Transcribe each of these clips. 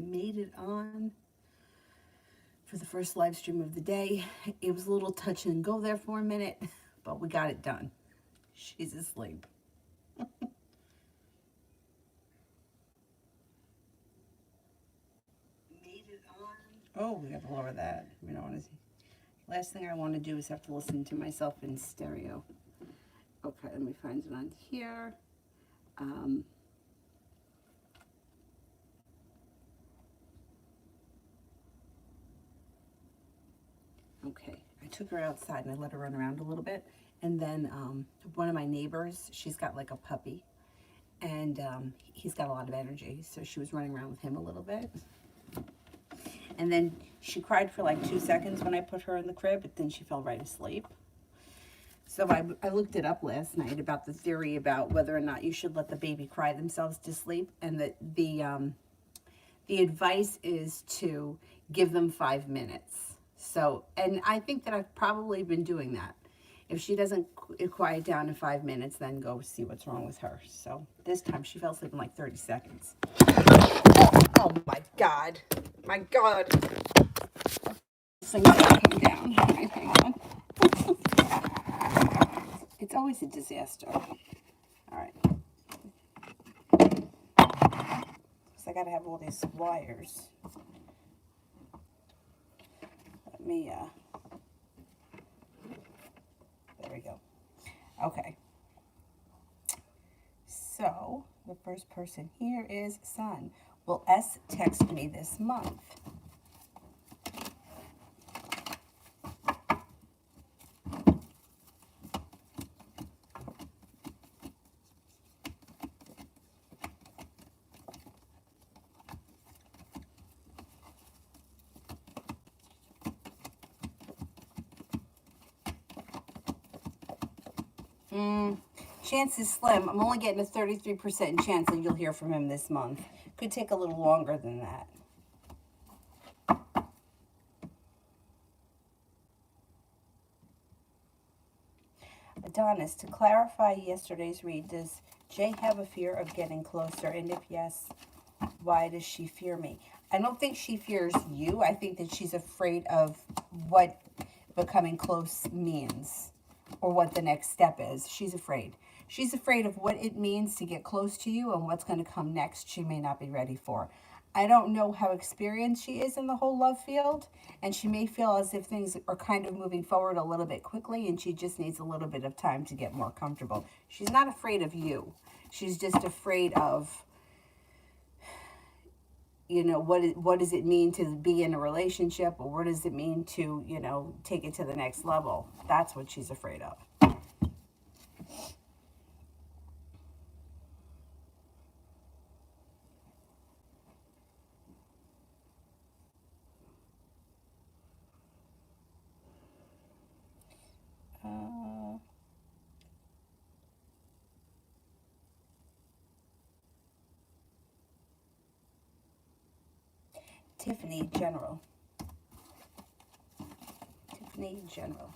made it on for the first live stream of the day. It was a little touch and go there for a minute, but we got it done. She's asleep. Made it on. Oh, we got to lower that. We don't want to see. Last thing I want to do is have to listen to myself in stereo. Okay, let me find it on here. Okay, I took her outside and I let her run around a little bit. And then one of my neighbors, she's got like a puppy. And he's got a lot of energy. So she was running around with him a little bit. And then she cried for like 2 seconds when I put her in the crib, but then she fell right asleep. So I looked it up last night about the theory about whether or not you should let the baby cry themselves to sleep. And the advice is to give them 5 minutes. So, and I think that I've probably been doing that. If she doesn't quiet down in 5 minutes, then go see what's wrong with her. So this time she fell asleep in like 30 seconds. Oh my God. My God. This thing's gonna come down. Right, hang on. It's always a disaster. All right. So I gotta have all these wires. Let me, there we go. Okay. So the first person here is Sun. Will S text me this month? Chance is slim. I'm only getting a 33% chance that you'll hear from him this month. Could take a little longer than that. Adonis, to clarify yesterday's read, does Jay have a fear of getting closer? And if yes, why does she fear me? I don't think she fears you. I think that she's afraid of what becoming close means or what the next step is. She's afraid. She's afraid of what it means to get close to you and what's going to come next she may not be ready for. I don't know how experienced she is in the whole love field, and she may feel as if things are kind of moving forward a little bit quickly and she just needs a little bit of time to get more comfortable. She's not afraid of you. She's just afraid of, you know, what does it mean to be in a relationship, or what does it mean to, you know, take it to the next level. That's what she's afraid of. Tiffany General. Tiffany General.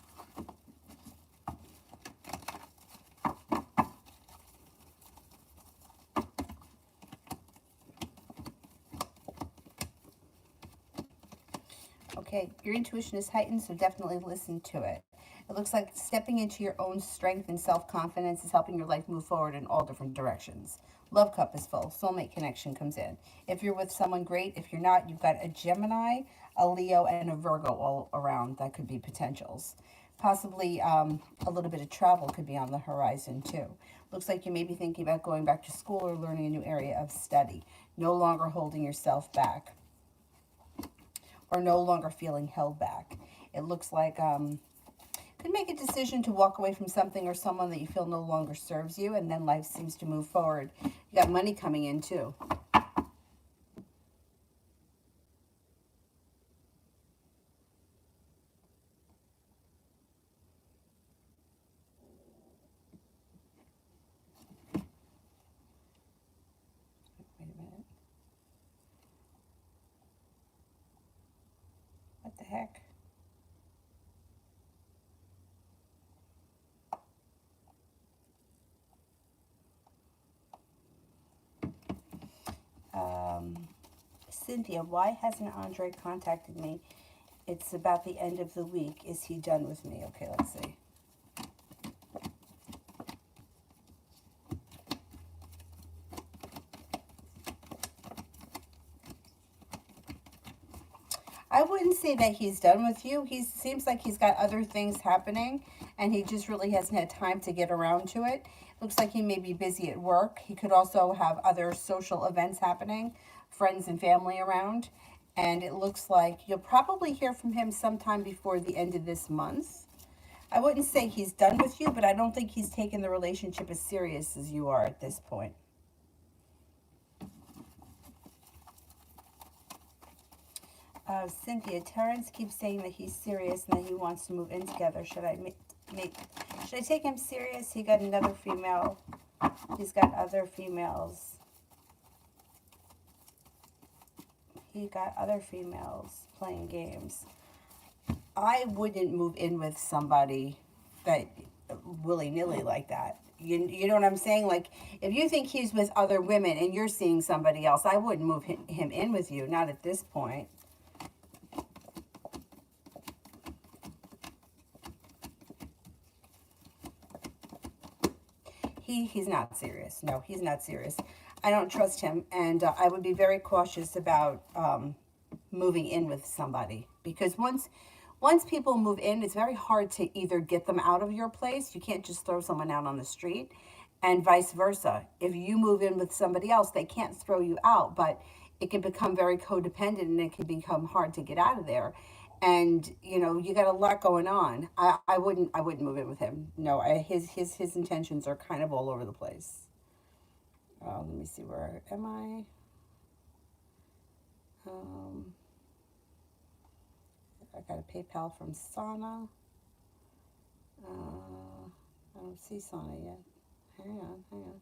Okay, your intuition is heightened, so definitely listen to it. It looks like stepping into your own strength and self-confidence is helping your life move forward in all different directions. Love cup is full. Soulmate connection comes in. If you're with someone, great. If you're not, you've got a Gemini, a Leo, and a Virgo all around. That could be potentials. Possibly a little bit of travel could be on the horizon too. Looks like you may be thinking about going back to school or learning a new area of study. No longer holding yourself back, or no longer feeling held back. It looks like could make a decision to walk away from something or someone that you feel no longer serves you, and then life seems to move forward. You got money coming in too. Wait a minute. What the heck? Cynthia, why hasn't Andre contacted me? It's about the end of the week. Is he done with me? Okay, let's see. I wouldn't say that he's done with you. He seems like he's got other things happening and he just really hasn't had time to get around to it. Looks like he may be busy at work. He could also have other social events happening, friends and family around. And it looks like you'll probably hear from him sometime before the end of this month. I wouldn't say he's done with you, but I don't think he's taken the relationship as serious as you are at this point. Cynthia, Terrence keeps saying that he's serious and that he wants to move in together. Should I take him serious? He got another female. He's got other females. He got other females playing games. I wouldn't move in with somebody that willy-nilly like that. You know what I'm saying? Like, if you think he's with other women and you're seeing somebody else, I wouldn't move him in with you. Not at this point. He's not serious. No, he's not serious. I don't trust him, and I would be very cautious about moving in with somebody, because once people move in, it's very hard to either get them out of your place. You can't just throw someone out on the street, and vice versa. If you move in with somebody else, they can't throw you out, but it can become very codependent and it can become hard to get out of there. And you know, you got a lot going on. I wouldn't move in with him. No, his intentions are kind of all over the place. Let me see, where am I? I got a PayPal from Sana. I don't see Sana yet. Hang on.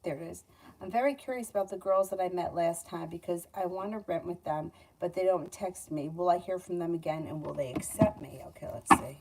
There it is. I'm very curious about the girls that I met last time because I want to rent with them, but they don't text me. Will I hear from them again and will they accept me? Okay, let's see.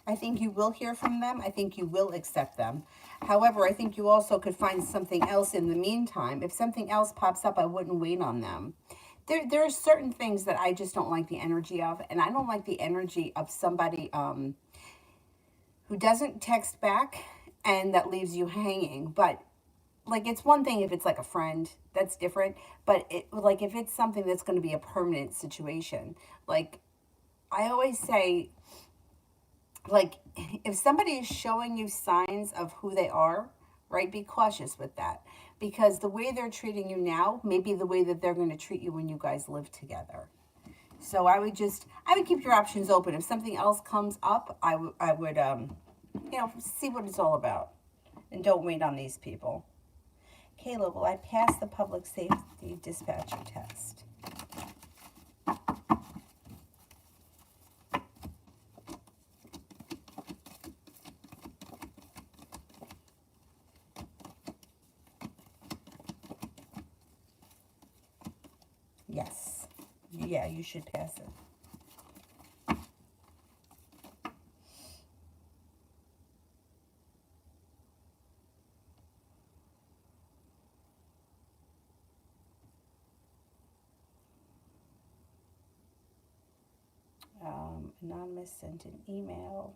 I think you will hear from them. I think you will accept them. However, I think you also could find something else in the meantime. If something else pops up, I wouldn't wait on them. There are certain things that I just don't like the energy of, and I don't like the energy of somebody who doesn't text back and that leaves you hanging. But like, it's one thing if it's like a friend, that's different. But like if it's something that's going to be a permanent situation, like I always say, like, if somebody is showing you signs of who they are, right, be cautious with that. Because the way they're treating you now may be the way that they're going to treat you when you guys live together. So I would keep your options open. If something else comes up, I would, see what it's all about. And don't wait on these people. Kayla, will I pass the public safety dispatcher test? Yes. Yeah, you should pass it. Anonymous sent an email.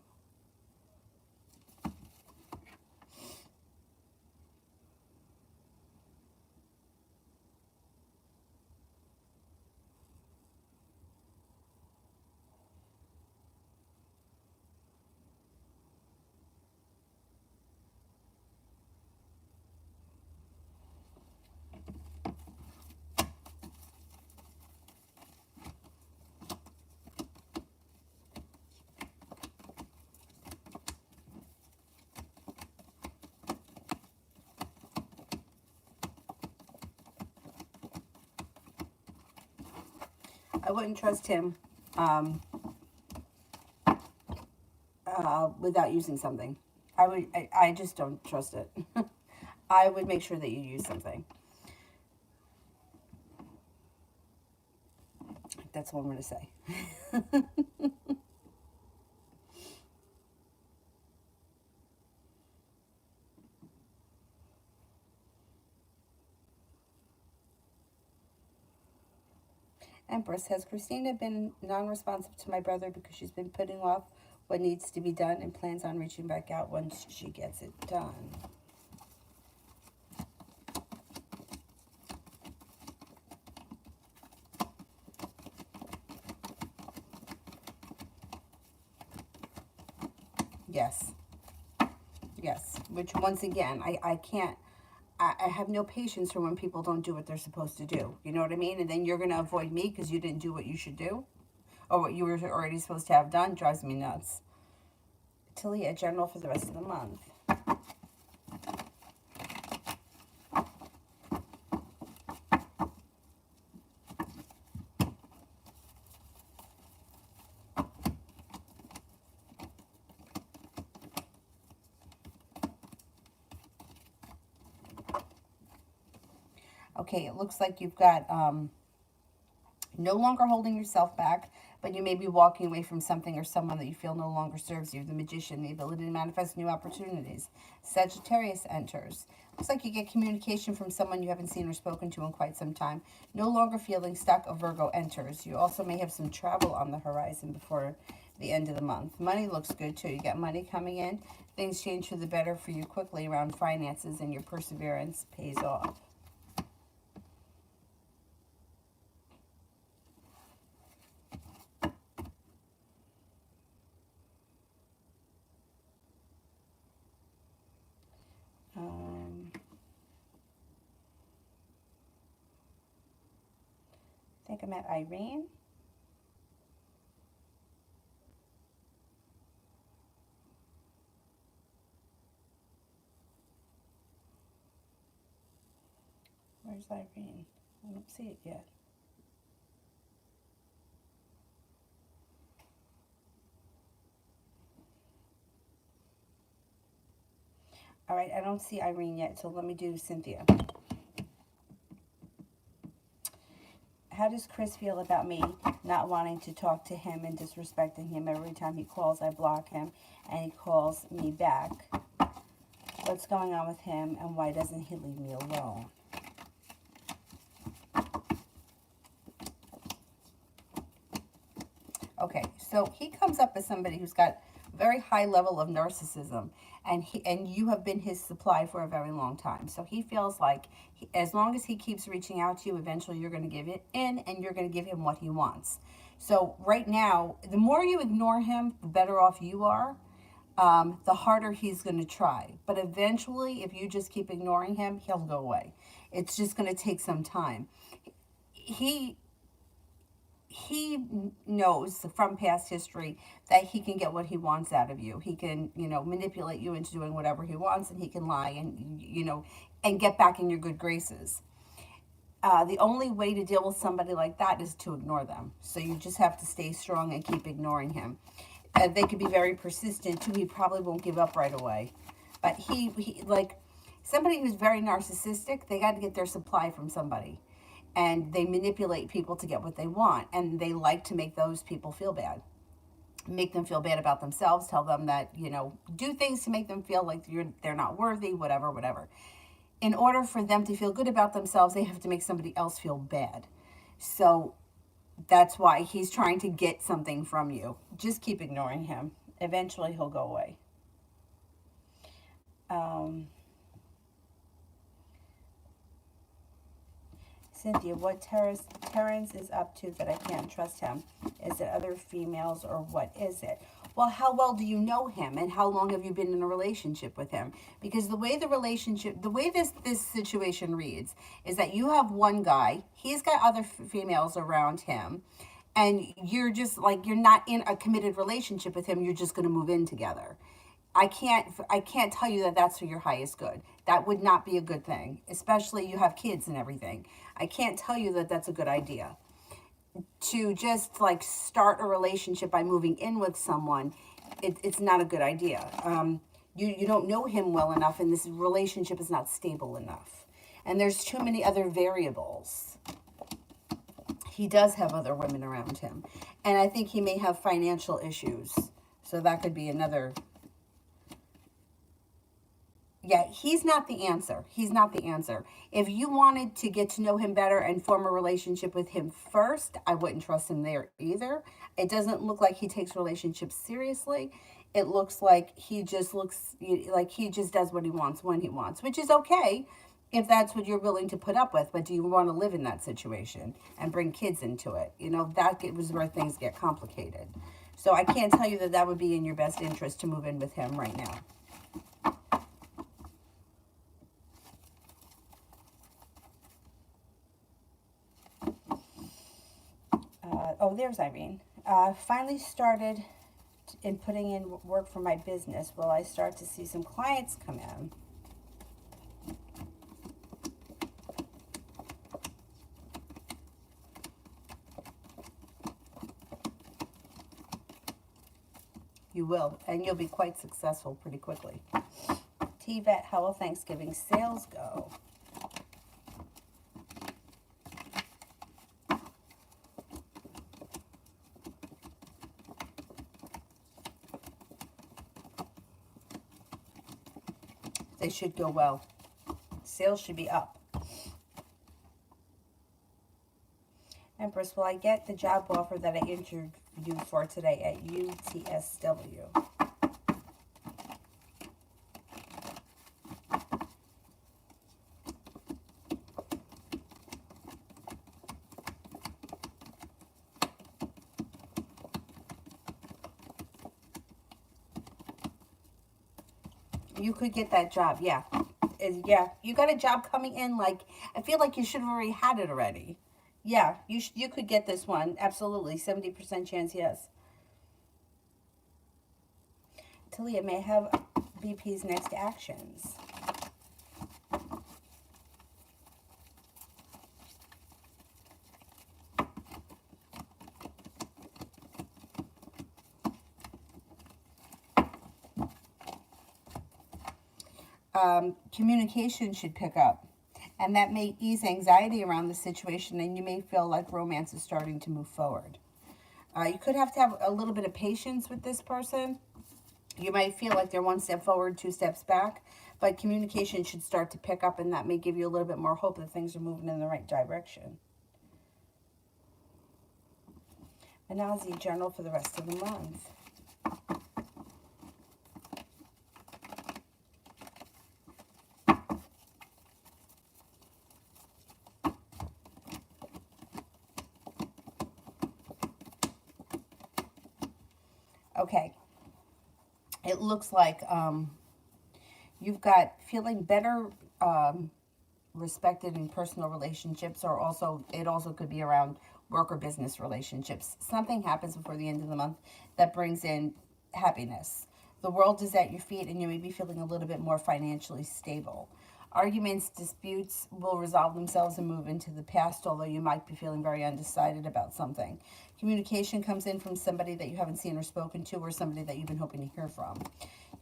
I wouldn't trust him without using something. I just don't trust it. I would make sure that you use something. That's all I'm going to say. Empress, has Christina been non-responsive to my brother because she's been putting off what needs to be done and plans on reaching back out once she gets it done? Yes. Yes. Which, once again, I can't, I have no patience for when people don't do what they're supposed to do. You know what I mean? And then you're going to avoid me because you didn't do what you should do or what you were already supposed to have done. Drives me nuts. Talia, general for the rest of the month. Okay, it looks like you've got no longer holding yourself back, but you may be walking away from something or someone that you feel no longer serves you. The Magician, the ability to manifest new opportunities. Sagittarius enters. Looks like you get communication from someone you haven't seen or spoken to in quite some time. No longer feeling stuck. A Virgo enters. You also may have some travel on the horizon before the end of the month. Money looks good too. You got money coming in. Things change for the better for you quickly around finances, and your perseverance pays off. I think I'm at Irene. Where's Irene? I don't see it yet. All right, I don't see Irene yet, so let me do Cynthia. How does Chris feel about me not wanting to talk to him and disrespecting him? Every time he calls, I block him, and he calls me back. What's going on with him, and why doesn't he leave me alone? Okay, so he comes up as somebody who's got a very high level of narcissism, and you have been his supply for a very long time. So he feels like as long as he keeps reaching out to you, eventually you're going to give it in, and you're going to give him what he wants. So right now, the more you ignore him, the better off you are. The harder he's going to try. But eventually, if you just keep ignoring him, he'll go away. It's just going to take some time. He knows from past history that he can get what he wants out of you. He can, manipulate you into doing whatever he wants, and he can lie and get back in your good graces. The only way to deal with somebody like that is to ignore them. So you just have to stay strong and keep ignoring him. They could be very persistent too. He probably won't give up right away. But he like somebody who's very narcissistic, they got to get their supply from somebody. And they manipulate people to get what they want. And they like to make those people feel bad. Make them feel bad about themselves. Tell them that, do things to make them feel like they're not worthy, whatever, whatever. In order for them to feel good about themselves, they have to make somebody else feel bad. So that's why he's trying to get something from you. Just keep ignoring him. Eventually he'll go away. Cynthia, what Terrence is up to that I can't trust him? Is it other females or what is it? Well, how well do you know him, and how long have you been in a relationship with him? Because the way this situation reads is that you have one guy, he's got other females around him, and you're just like, you're not in a committed relationship with him, you're just going to move in together. I can't tell you that that's for your highest good. That would not be a good thing, especially you have kids and everything. I can't tell you that that's a good idea. to just like start a relationship by moving in with someone, it's not a good idea. You don't know him well enough, and this relationship is not stable enough. And there's too many other variables. He does have other women around him. And I think he may have financial issues. So that could be another. Yeah, he's not the answer. He's not the answer. If you wanted to get to know him better and form a relationship with him first, I wouldn't trust him there either. It doesn't look like he takes relationships seriously. It looks like he just does what he wants when he wants, which is okay if that's what you're willing to put up with. But do you want to live in that situation and bring kids into it? You know, that was where things get complicated. So I can't tell you that that would be in your best interest to move in with him right now. Oh, there's Irene. Finally started in putting in work for my business. Will I start to see some clients come in? You will, and you'll be quite successful pretty quickly. T-Vet, how will Thanksgiving sales go? They should go well. Sales should be up. Empress, will I get the job offer that I interviewed for today at UTSW? You could get that job, yeah. Yeah, you got a job coming in, like, I feel like you should have already had it already. Yeah, you could get this one, absolutely, 70% chance, yes. Talia, may I have BP's next actions? Communication should pick up. And that may ease anxiety around the situation, and you may feel like romance is starting to move forward. You could have to have a little bit of patience with this person. You might feel like they're one step forward, two steps back, but communication should start to pick up, and that may give you a little bit more hope that things are moving in the right direction. Manazi journal for the rest of the month. Okay, it looks like you've got feeling better respected in personal relationships, or also it also could be around work or business relationships. Something happens before the end of the month that brings in happiness. The world is at your feet, and you may be feeling a little bit more financially stable. Arguments, disputes will resolve themselves and move into the past, although you might be feeling very undecided about something. Communication comes in from somebody that you haven't seen or spoken to, or somebody that you've been hoping to hear from.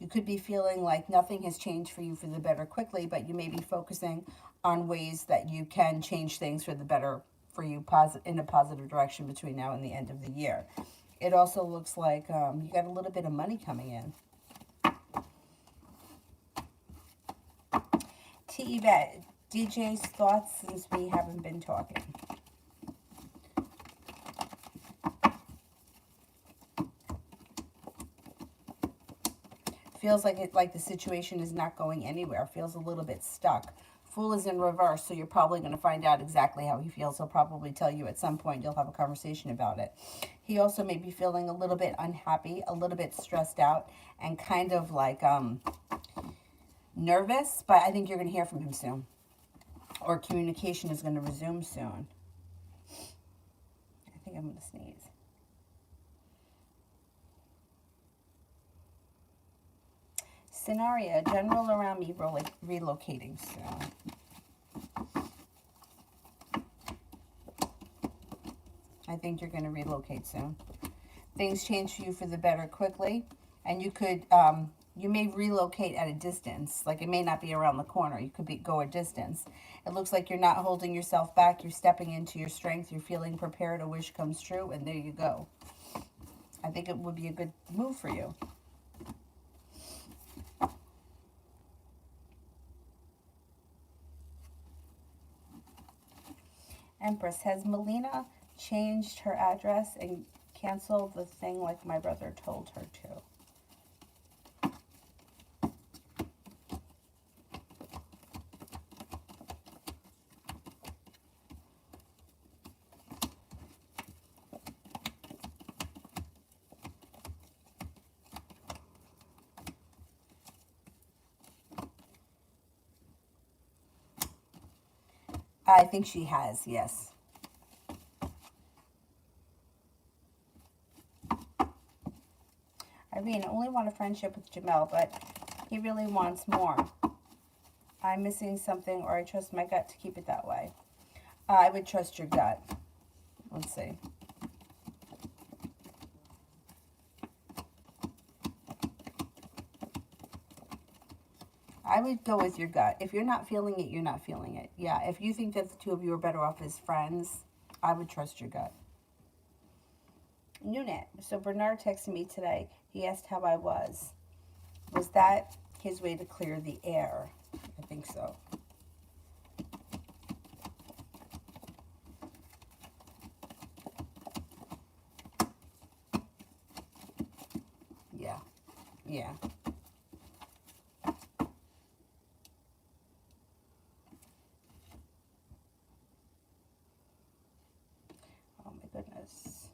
You could be feeling like nothing has changed for you for the better quickly, but you may be focusing on ways that you can change things for the better for you in a positive direction between now and the end of the year. It also looks like you got a little bit of money coming in. T-Vet, DJ's thoughts since we haven't been talking. Feels like the situation is not going anywhere. Feels a little bit stuck. Fool is in reverse, so you're probably going to find out exactly how he feels. He'll probably tell you at some point. You'll have a conversation about it. He also may be feeling a little bit unhappy, a little bit stressed out, and kind of like nervous, but I think you're going to hear from him soon. Or communication is going to resume soon. I think I'm going to sneeze. Scenario, general around me relocating soon. I think you're going to relocate soon. Things change for you for the better quickly, and you could, you may relocate at a distance. Like, it may not be around the corner. You could go a distance. It looks like you're not holding yourself back. You're stepping into your strength. You're feeling prepared. A wish comes true, and there you go. I think it would be a good move for you. Empress, has Melina changed her address and canceled the thing like my brother told her to? I think she has, yes. Irene, I only want a friendship with Jamel, but he really wants more. I'm missing something, or I trust my gut to keep it that way. I would trust your gut. Let's see. I would go with your gut. If you're not feeling it, you're not feeling it. Yeah, if you think that the two of you are better off as friends, I would trust your gut. Unit. So Bernard texted me today. He asked how I was. Was that his way to clear the air? I think so. Yeah. Yeah. Oh my goodness.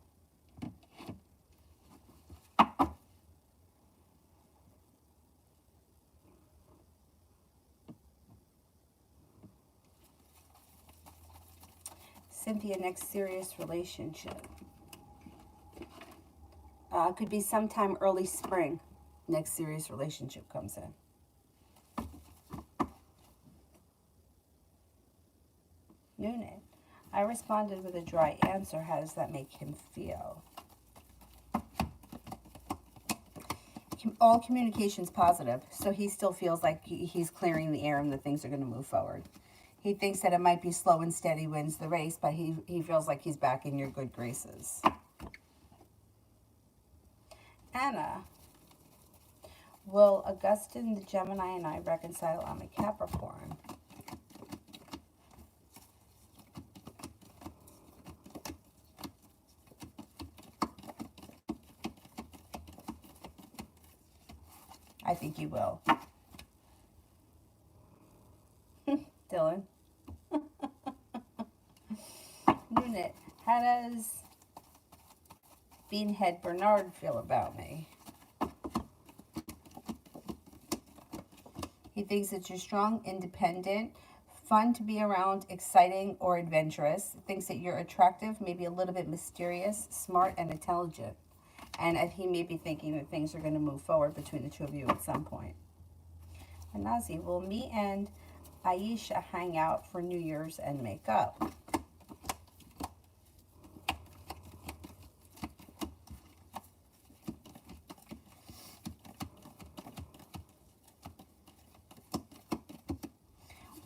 Cynthia, next serious relationship. Could be sometime early spring. Next serious relationship comes in. Unit. I responded with a dry answer. How does that make him feel? All communication's positive, so he still feels like he's clearing the air and that things are going to move forward. He thinks that it might be slow and steady wins the race, but he feels like he's back in your good graces. Anna, will Augustine, the Gemini, and I reconcile? I'm a Capricorn. I think you will. Dylan. Unit, how does Beanhead Bernard feel about me? He thinks that you're strong, independent, fun to be around, exciting or adventurous. Thinks that you're attractive, maybe a little bit mysterious, smart, and intelligent. And he may be thinking that things are going to move forward between the two of you at some point. And Nazi, will me and Aisha hang out for New Year's and make up?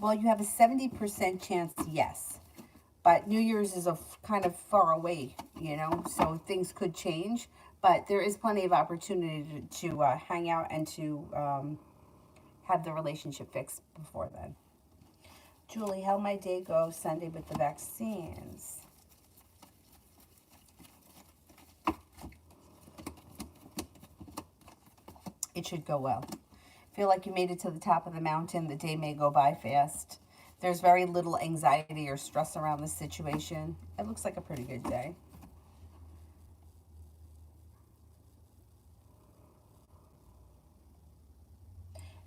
Well, you have a 70% chance, yes. But New Year's is kind of far away, you know, so things could change. But there is plenty of opportunity to hang out and to have the relationship fixed before then. Julie, how my day go Sunday with the vaccines? It should go well. Feel like you made it to the top of the mountain. The day may go by fast. There's very little anxiety or stress around the situation. It looks like a pretty good day.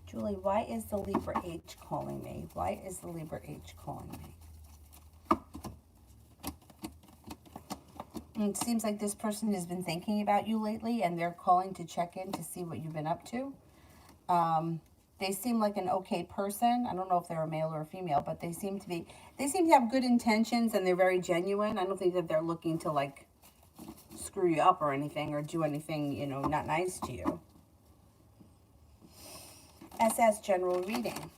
Julie, why is the Libra H calling me? Why is the Libra H calling me? It seems like this person has been thinking about you lately, and they're calling to check in to see what you've been up to. They seem like an okay person. I don't know if they're a male or a female, but they seem to have good intentions and they're very genuine. I don't think that they're looking to like screw you up or anything or do anything, you know, not nice to you. SS general reading.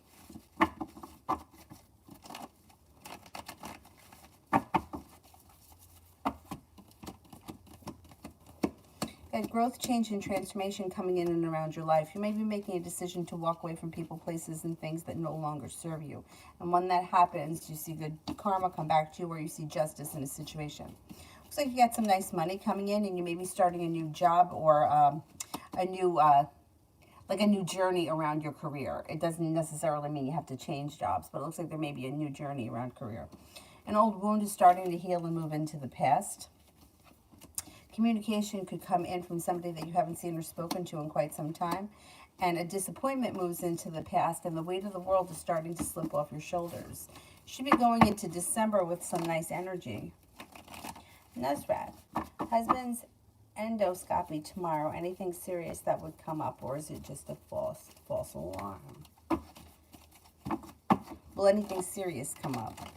That growth, change, and transformation coming in and around your life. You may be making a decision to walk away from people, places, and things that no longer serve you. And when that happens, you see good karma come back to you, or you see justice in a situation. Looks like you got some nice money coming in, and you may be starting a new job or a new like a new journey around your career. It doesn't necessarily mean you have to change jobs, but it looks like there may be a new journey around career. An old wound is starting to heal and move into the past. Communication could come in from somebody that you haven't seen or spoken to in quite some time. And a disappointment moves into the past, and the weight of the world is starting to slip off your shoulders. You should be going into December with some nice energy. Nuzrat, husband's endoscopy tomorrow. Anything serious that would come up, or is it just a false alarm? Will anything serious come up?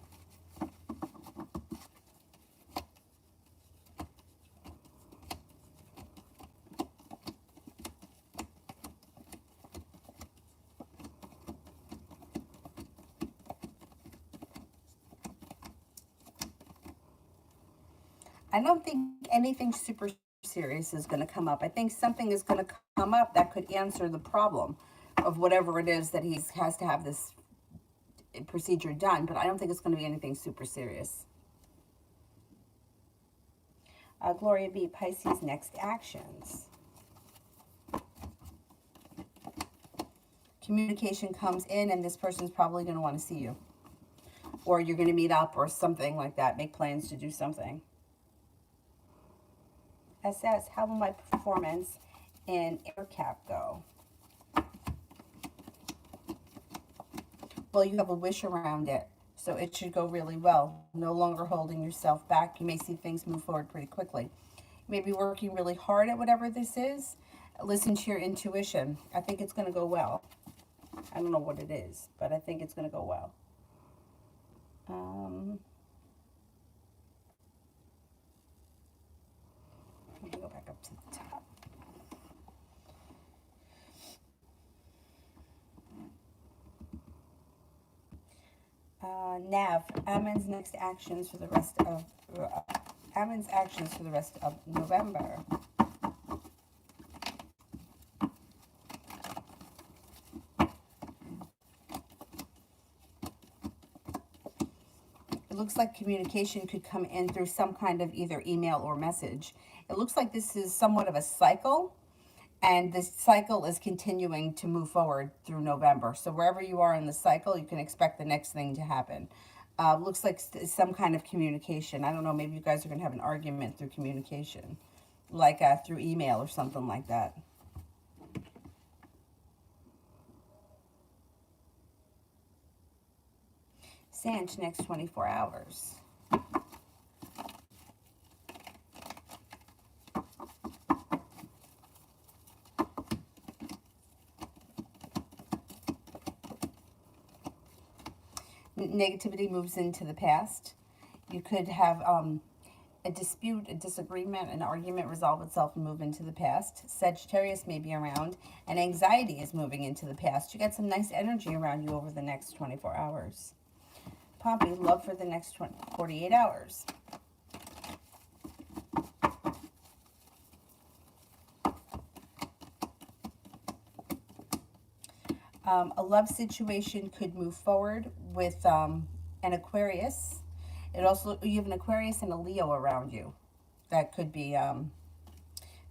I don't think anything super serious is going to come up. I think something is going to come up that could answer the problem of whatever it is that he has to have this procedure done, but I don't think it's going to be anything super serious. Gloria B. Pisces, next actions. Communication comes in, and this person's probably going to want to see you. Or you're going to meet up or something like that. Make plans to do something. SS, how will my performance in AirCap go? Well, you have a wish around it, so it should go really well. No longer holding yourself back. You may see things move forward pretty quickly. You may be working really hard at whatever this is. Listen to your intuition. I think it's going to go well. I don't know what it is, but I think it's going to go well. Let me go back up to the top. Nav, Ammon's next actions for the rest of Ammon's actions for the rest of November. It looks like communication could come in through some kind of either email or message. It looks like this is somewhat of a cycle, and this cycle is continuing to move forward through November. So wherever you are in the cycle, you can expect the next thing to happen. Looks like some kind of communication. I don't know, maybe you guys are going to have an argument through communication, like through email or something like that. Sanch, next 24 hours. Negativity moves into the past. You could have a dispute, a disagreement, an argument resolve itself and move into the past. Sagittarius may be around, and anxiety is moving into the past. You get some nice energy around you over the next 24 hours. Pompey, love for the next 48 hours. A love situation could move forward with an Aquarius. It also, you have an Aquarius and a Leo around you. That could be,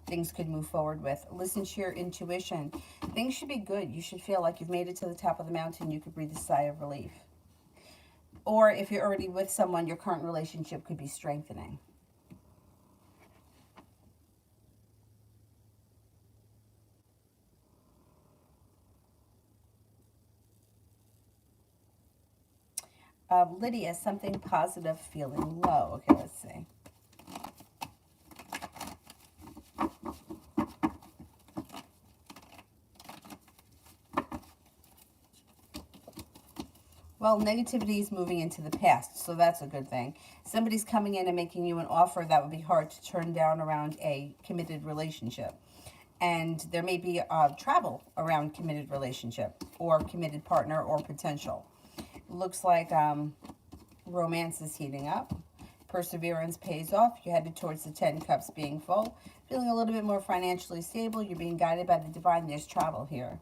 things could move forward with. Listen to your intuition. Things should be good. You should feel like you've made it to the top of the mountain. You could breathe a sigh of relief. Or if you're already with someone, your current relationship could be strengthening. Lydia, something positive, feeling low. Okay, let's see. Well, negativity is moving into the past, so that's a good thing. Somebody's coming in and making you an offer that would be hard to turn down around a committed relationship. And there may be travel around committed relationship or committed partner or potential. Looks like romance is heating up. Perseverance pays off. You're headed towards the 10 cups being full. Feeling a little bit more financially stable. You're being guided by the divine. There's travel here.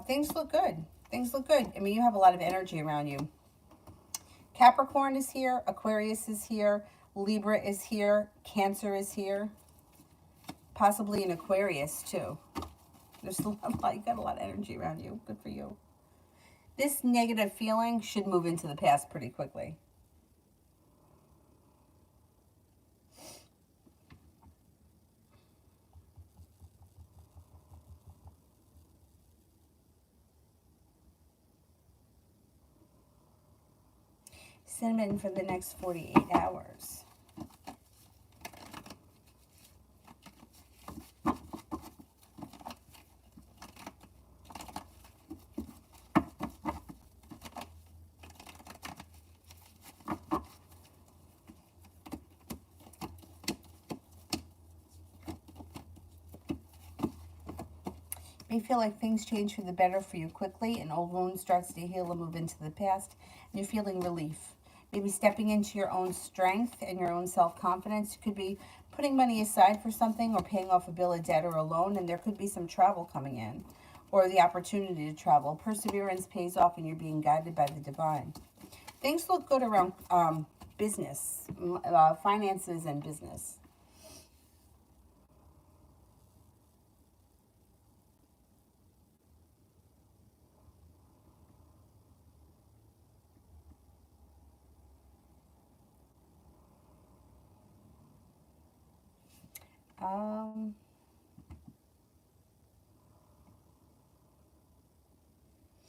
Things look good. Things look good. I mean, you have a lot of energy around you. Capricorn is here. Aquarius is here. Libra is here. Cancer is here. Possibly an Aquarius, too. There's a lot, you got a lot of energy around you. Good for you. This negative feeling should move into the past pretty quickly. Cinnamon for the next 48 hours. You feel like things change for the better for you quickly. An old wound starts to heal and move into the past. And you're feeling relief. Maybe stepping into your own strength and your own self-confidence. You could be putting money aside for something or paying off a bill of debt or a loan. And there could be some travel coming in or the opportunity to travel. Perseverance pays off and you're being guided by the divine. Things look good around business, finances and business. Um,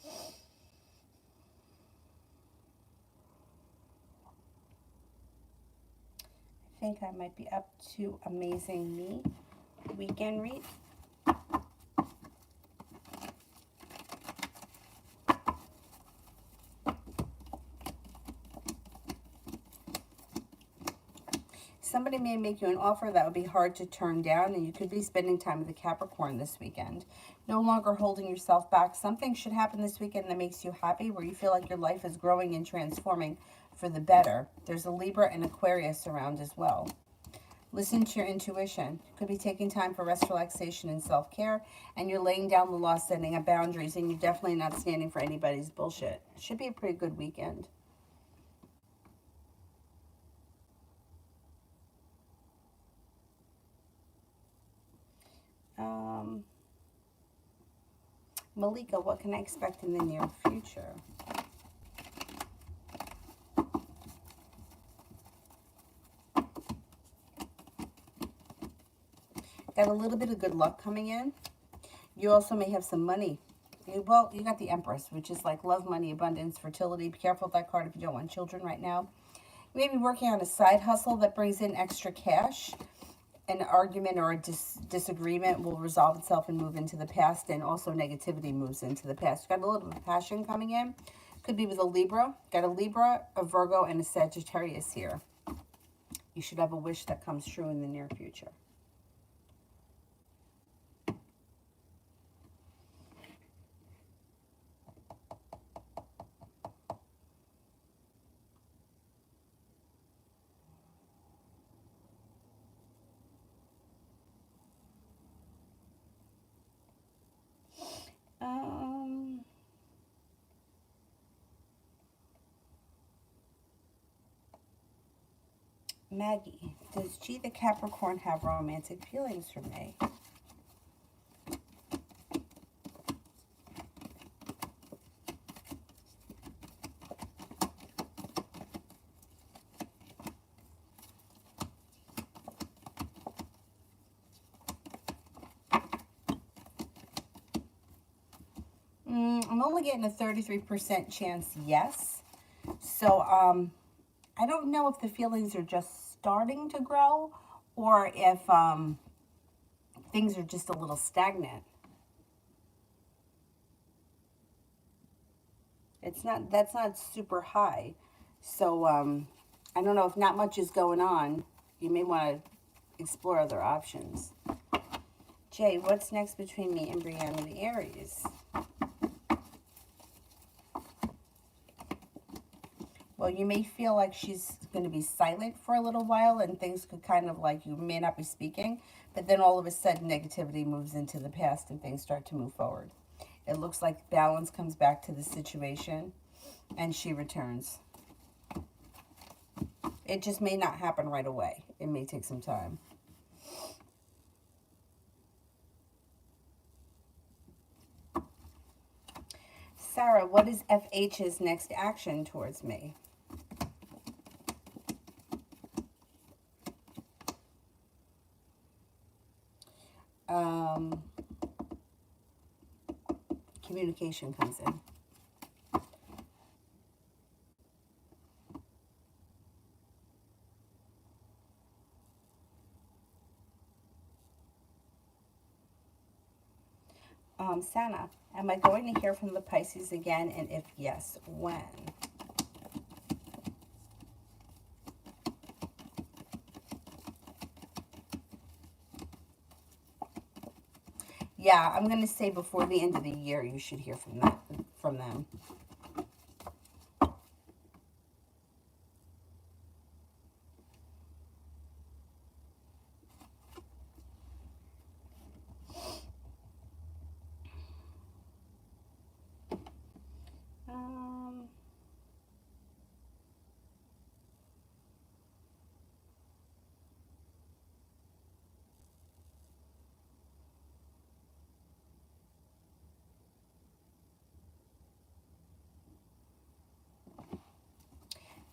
I think I might be up to Amazing Me weekend read. Somebody may make you an offer that would be hard to turn down, and you could be spending time with a Capricorn this weekend. No longer holding yourself back. Something should happen this weekend that makes you happy, where you feel like your life is growing and transforming for the better. There's a Libra and Aquarius around as well. Listen to your intuition. Could be taking time for rest, relaxation, and self-care, and you're laying down the law, setting up boundaries, and you're definitely not standing for anybody's bullshit. It should be a pretty good weekend. Malika, what can I expect in the near future? Got a little bit of good luck coming in. You also may have some money. Well, you got the Empress, which is like love, money, abundance, fertility. Be careful with that card if you don't want children right now. You may be working on a side hustle that brings in extra cash. An argument or a disagreement will resolve itself and move into the past, and also negativity moves into the past. Got a little bit of passion coming in. Could be with a Libra. Got a Libra, a Virgo, and a Sagittarius here. You should have a wish that comes true in the near future. Maggie, does G the Capricorn have romantic feelings for me? I'm only getting a 33% chance yes. So, I don't know if the feelings are just starting to grow or if things are just a little stagnant. That's not super high. So I don't know, if not much is going on, you may want to explore other options. Jay, what's next between me and Brianna the Aries? Well, you may feel like she's going to be silent for a little while and things could kind of like, you may not be speaking, but then all of a sudden negativity moves into the past and things start to move forward. It looks like balance comes back to the situation and she returns. It just may not happen right away. It may take some time. Sarah, what is FH's next action towards me? Communication comes in. Santa, am I going to hear from the Pisces again? And if yes, when? Yeah, I'm going to say before the end of the year, you should hear from them.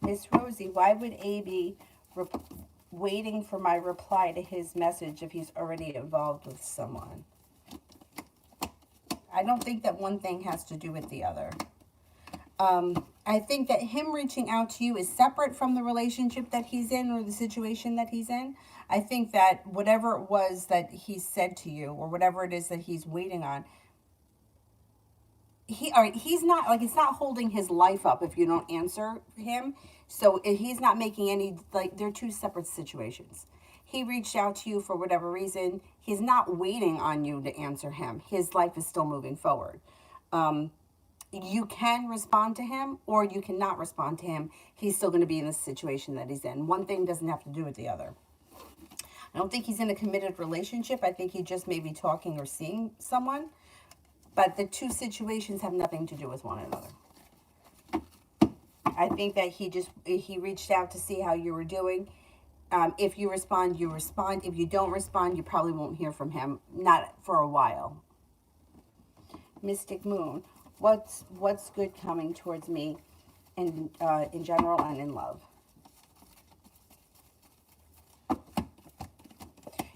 Miss Rosie, why would A be waiting for my reply to his message if he's already involved with someone? I don't think that one thing has to do with the other. I think that him reaching out to you is separate from the relationship that he's in or the situation that he's in. I think that whatever it was that he said to you or whatever it is that he's waiting on, he's not, like, it's not holding his life up if you don't answer him. So he's not making any, like, they're two separate situations. He reached out to you for whatever reason. He's not waiting on you to answer him. His life is still moving forward. You can respond to him or you cannot respond to him. He's still going to be in the situation that he's in. One thing doesn't have to do with the other. I don't think he's in a committed relationship. I think he just may be talking or seeing someone. But the two situations have nothing to do with one another. I think that he reached out to see how you were doing. If you respond, you respond. If you don't respond, you probably won't hear from him. Not for a while. Mystic Moon, what's good coming towards me in general and in love?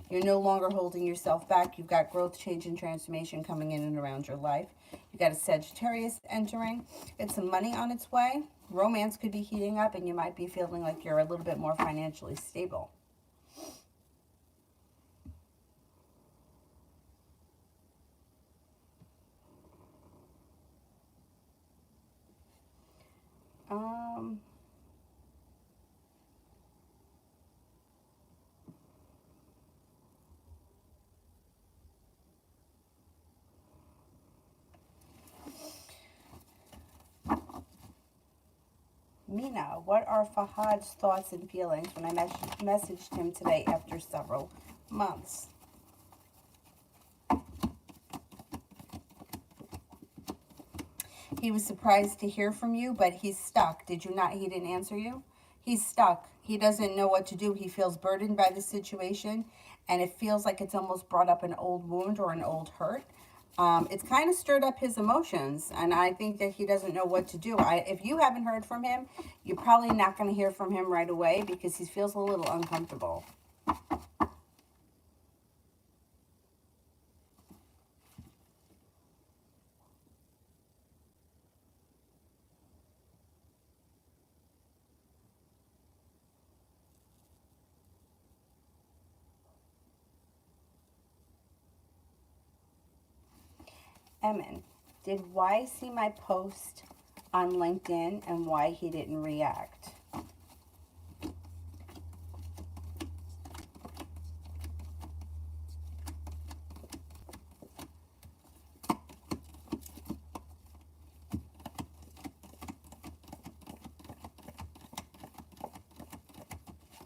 You're no longer holding yourself back. You've got growth, change, and transformation coming in and around your life. You've got a Sagittarius entering. It's some money on its way. Romance could be heating up, and you might be feeling like you're a little bit more financially stable. Mina, what are Fahad's thoughts and feelings when I messaged him today after several months? He was surprised to hear from you, but he's stuck. He didn't answer you? He's stuck. He doesn't know what to do. He feels burdened by the situation, and it feels like it's almost brought up an old wound or an old hurt. It's kind of stirred up his emotions, and I think that he doesn't know what to do. If you haven't heard from him, you're probably not going to hear from him right away because he feels a little uncomfortable. Emin, did Y see my post on LinkedIn and why he didn't react.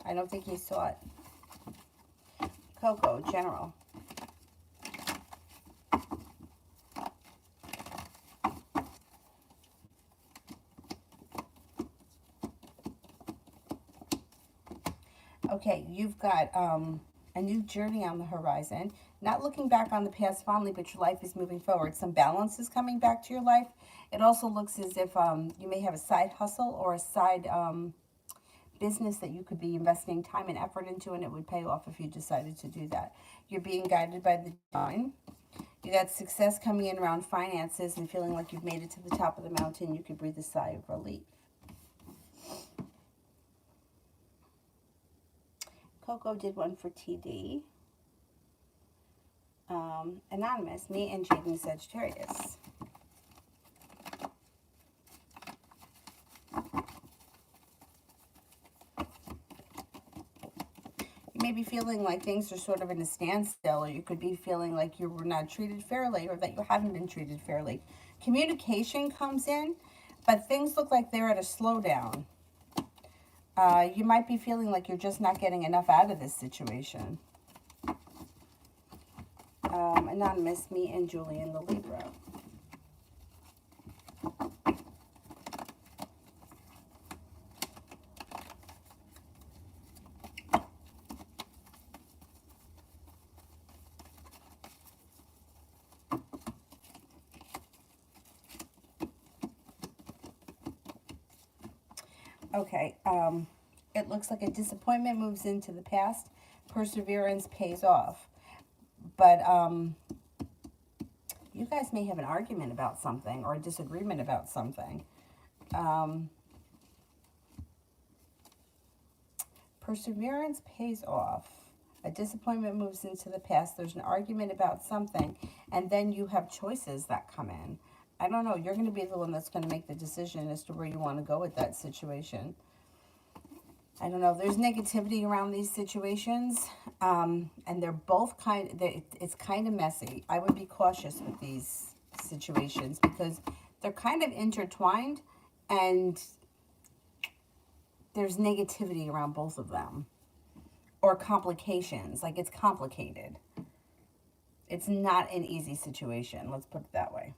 I don't think he saw it. Coco, general. Okay, you've got a new journey on the horizon. Not looking back on the past fondly, but your life is moving forward. Some balance is coming back to your life. It also looks as if you may have a side hustle or a side business that you could be investing time and effort into, and it would pay off if you decided to do that. You're being guided by the divine. You got success coming in around finances and feeling like you've made it to the top of the mountain. You could breathe a sigh of relief. Coco did one for TD. Anonymous, me and Jaden Sagittarius. You may be feeling like things are sort of in a standstill, or you could be feeling like you were not treated fairly or that you haven't been treated fairly. Communication comes in, but things look like they're at a slowdown. You might be feeling like you're just not getting enough out of this situation. Anonymous, me and Julian the Libra. Okay, it looks like a disappointment moves into the past. Perseverance pays off. But you guys may have an argument about something or a disagreement about something. Perseverance pays off. A disappointment moves into the past. There's an argument about something, and then you have choices that come in. I don't know. You're going to be the one that's going to make the decision as to where you want to go with that situation. I don't know. There's negativity around these situations, and they're both it's kind of messy. I would be cautious with these situations because they're kind of intertwined, and there's negativity around both of them. Or complications. Like, it's complicated. It's not an easy situation. Let's put it that way.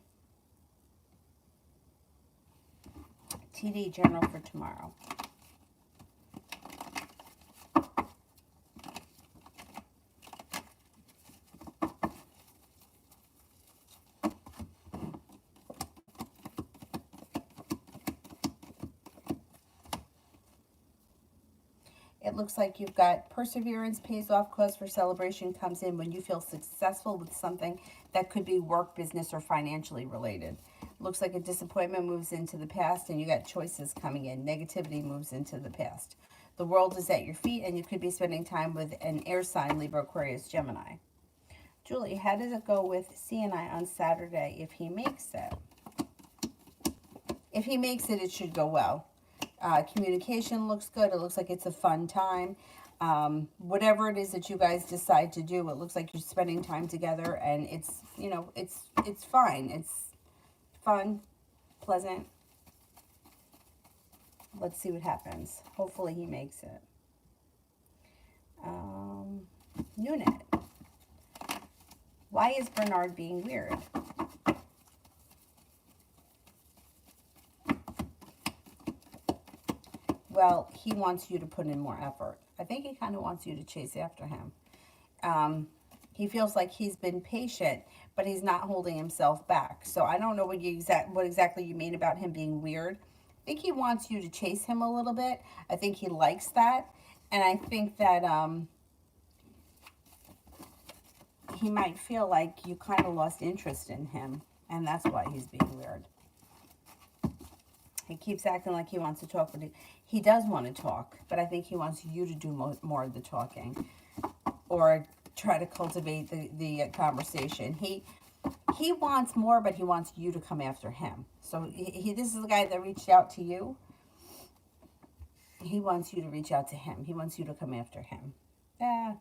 TD general for tomorrow. It looks like you've got perseverance pays off, cause for celebration comes in when you feel successful with something that could be work, business, or financially related. Looks like a disappointment moves into the past and you got choices coming in. Negativity moves into the past. The world is at your feet and you could be spending time with an air sign, Libra, Aquarius, Gemini. Julie, how does it go with CNI on Saturday if he makes it? If he makes it, it should go well. Communication looks good. It looks like it's a fun time. Whatever it is that you guys decide to do, it looks like you're spending time together and it's, you know, it's fine. It's fun, pleasant. Let's see what happens. Hopefully he makes it. Unit. Why is Bernard being weird? Well, he wants you to put in more effort. I think he kind of wants you to chase after him. He feels like he's been patient, but he's not holding himself back. So I don't know what exactly you mean about him being weird. I think he wants you to chase him a little bit. I think he likes that. And I think that he might feel like you kind of lost interest in him. And that's why he's being weird. He keeps acting like he wants to talk, but he does want to talk. But I think he wants you to do more of the talking, or try to cultivate the conversation. He He wants more, but he wants you to come after him. So this is the guy that reached out to you. He wants you to reach out to him. He wants you to come after him. Yeah.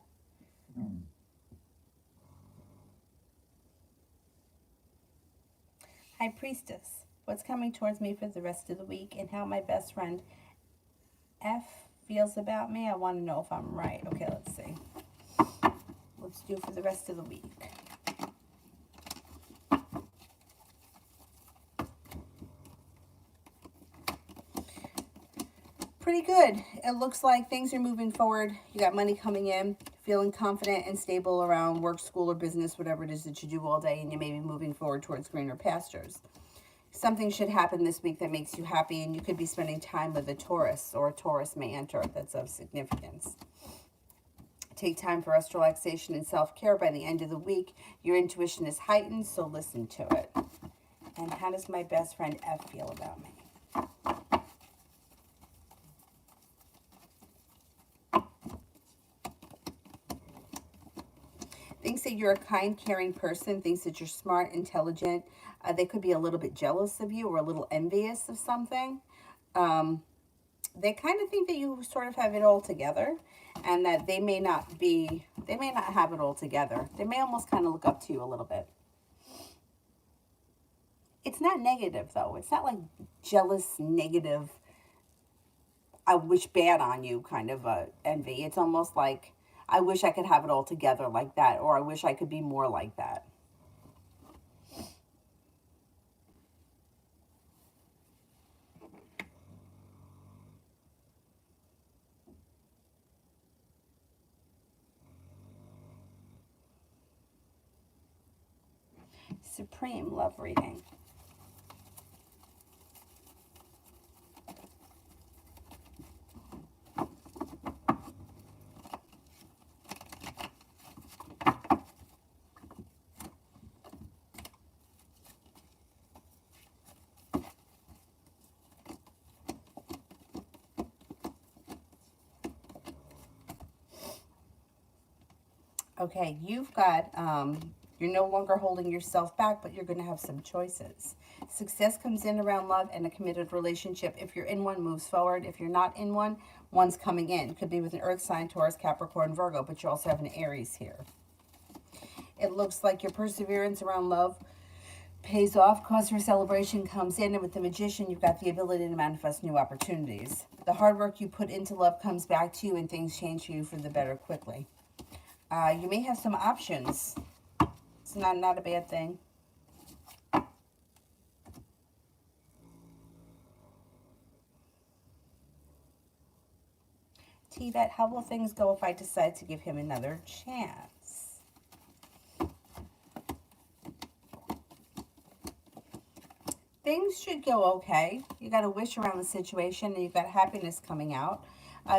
High Priestess. What's coming towards me for the rest of the week and how my best friend F feels about me. I want to know if I'm right. Okay, let's see. Let's do for the rest of the week. Pretty good. It looks like things are moving forward. You got money coming in, feeling confident and stable around work, school, or business, whatever it is that you do all day, and you may be moving forward towards greener pastures. Something should happen this week that makes you happy, and you could be spending time with a Taurus, or a Taurus may enter that's of significance. Take time for rest, relaxation, and self-care. By the end of the week, your intuition is heightened, so listen to it. And how does my best friend F feel about me? Thinks that you're a kind, caring person, thinks that you're smart, intelligent. They could be a little bit jealous of you or a little envious of something. They kind of think that you sort of have it all together, and that they may not have it all together. They may almost kind of look up to you a little bit. It's not negative, though. It's not like jealous, negative, I wish bad on you kind of envy. It's almost like, I wish I could have it all together like that, or I wish I could be more like that. Supreme love reading. Okay, you've got, you're no longer holding yourself back, but you're going to have some choices. Success comes in around love and a committed relationship. If you're in one, moves forward. If you're not in one, one's coming in. Could be with an earth sign, Taurus, Capricorn, Virgo, but you also have an Aries here. It looks like your perseverance around love pays off. Cause for celebration comes in, and with the Magician, you've got the ability to manifest new opportunities. The hard work you put into love comes back to you, and things change for you for the better quickly. You may have some options. It's not a bad thing. T-Bet, how will things go if I decide to give him another chance? Things should go okay. You got a wish around the situation, and you've got happiness coming out.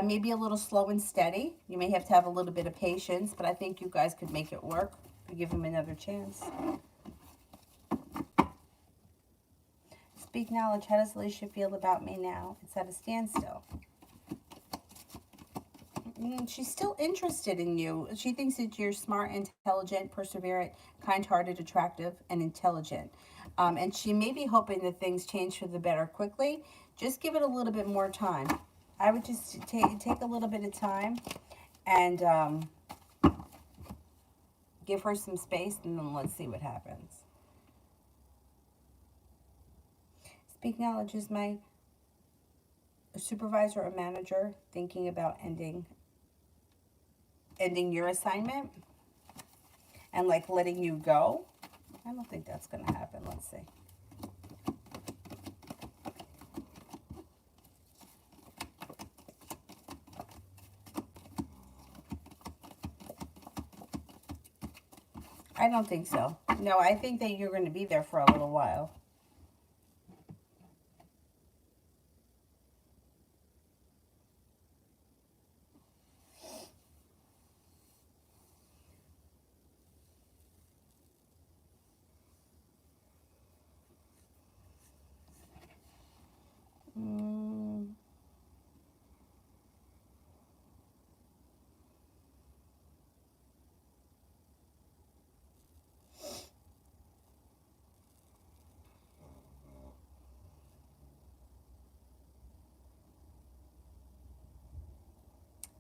Maybe a little slow and steady. You may have to have a little bit of patience, but I think you guys could make it work if you give him another chance. Speak knowledge. How does Alicia feel about me now? It's at a standstill. She's still interested in you. She thinks that you're smart, intelligent, perseverant, kind-hearted, attractive, and intelligent. And she may be hoping that things change for the better quickly. Just give it a little bit more time. I would just take a little bit of time and give her some space, and then let's see what happens. Speak knowledge. Is my supervisor or manager thinking about ending your assignment and like letting you go? I don't think that's going to happen. Let's see. I don't think so. No, I think that you're going to be there for a little while.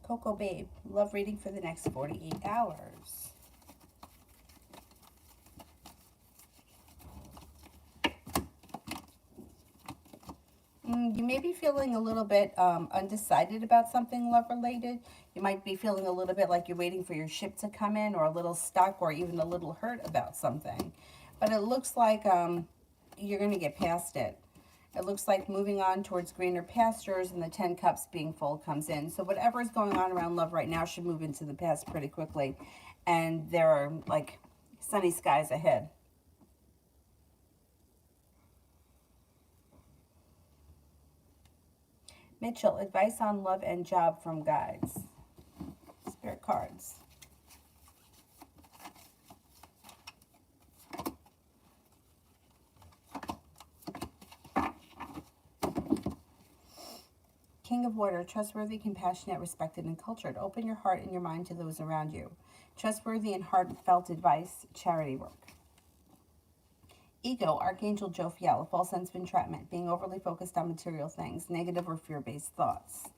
Coco Babe, love reading for the next 48 hours. You may be feeling a little bit undecided about something love-related. You might be feeling a little bit like you're waiting for your ship to come in, or a little stuck, or even a little hurt about something. But it looks like you're going to get past it. It looks like moving on towards greener pastures, and the 10 cups being full comes in. So whatever is going on around love right now should move into the past pretty quickly. And there are like sunny skies ahead. Mitchell, advice on love and job from guides. Spirit cards. King of Water, trustworthy, compassionate, respected, and cultured. Open your heart and your mind to those around you. Trustworthy and heartfelt advice, charity work. Ego, Archangel Jophiel, a false sense of entrapment, being overly focused on material things, negative or fear-based thoughts.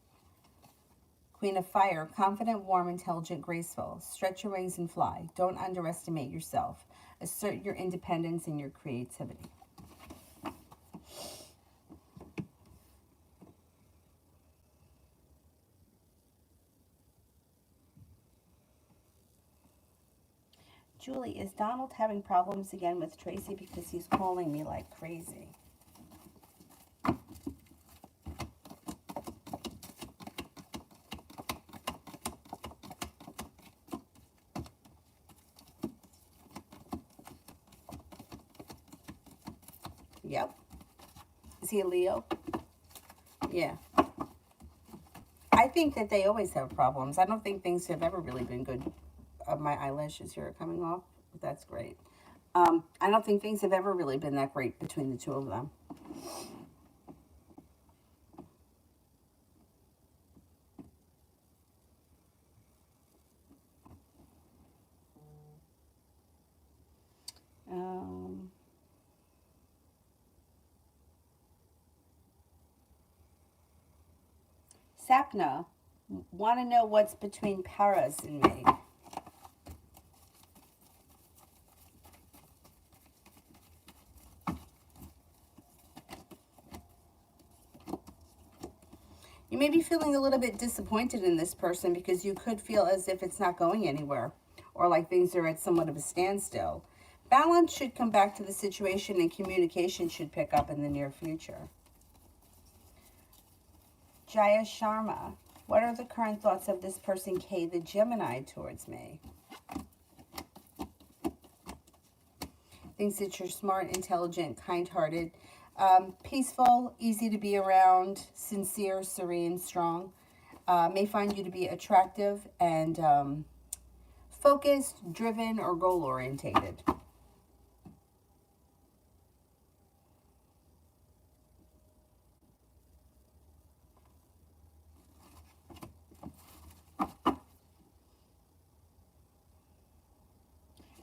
Queen of Fire, confident, warm, intelligent, graceful. Stretch your wings and fly. Don't underestimate yourself. Assert your independence and your creativity. Julie, is Donald having problems again with Tracy because he's calling me like crazy? Yep. Is he a Leo? Yeah. I think that they always have problems. I don't think things have ever really been good. My eyelashes here are coming off, but that's great. I don't think things have ever really been that great between the two of them. Sapna, want to know what's between Paras and me. You may be feeling a little bit disappointed in this person because you could feel as if it's not going anywhere, or like things are at somewhat of a standstill. Balance should come back to the situation, and communication should pick up in the near future. Jaya Sharma, what are the current thoughts of this person, K, the Gemini, towards me? Thinks that you're smart, intelligent, kind-hearted, peaceful, easy to be around, sincere, serene, strong. May find you to be attractive and focused, driven, or goal-orientated.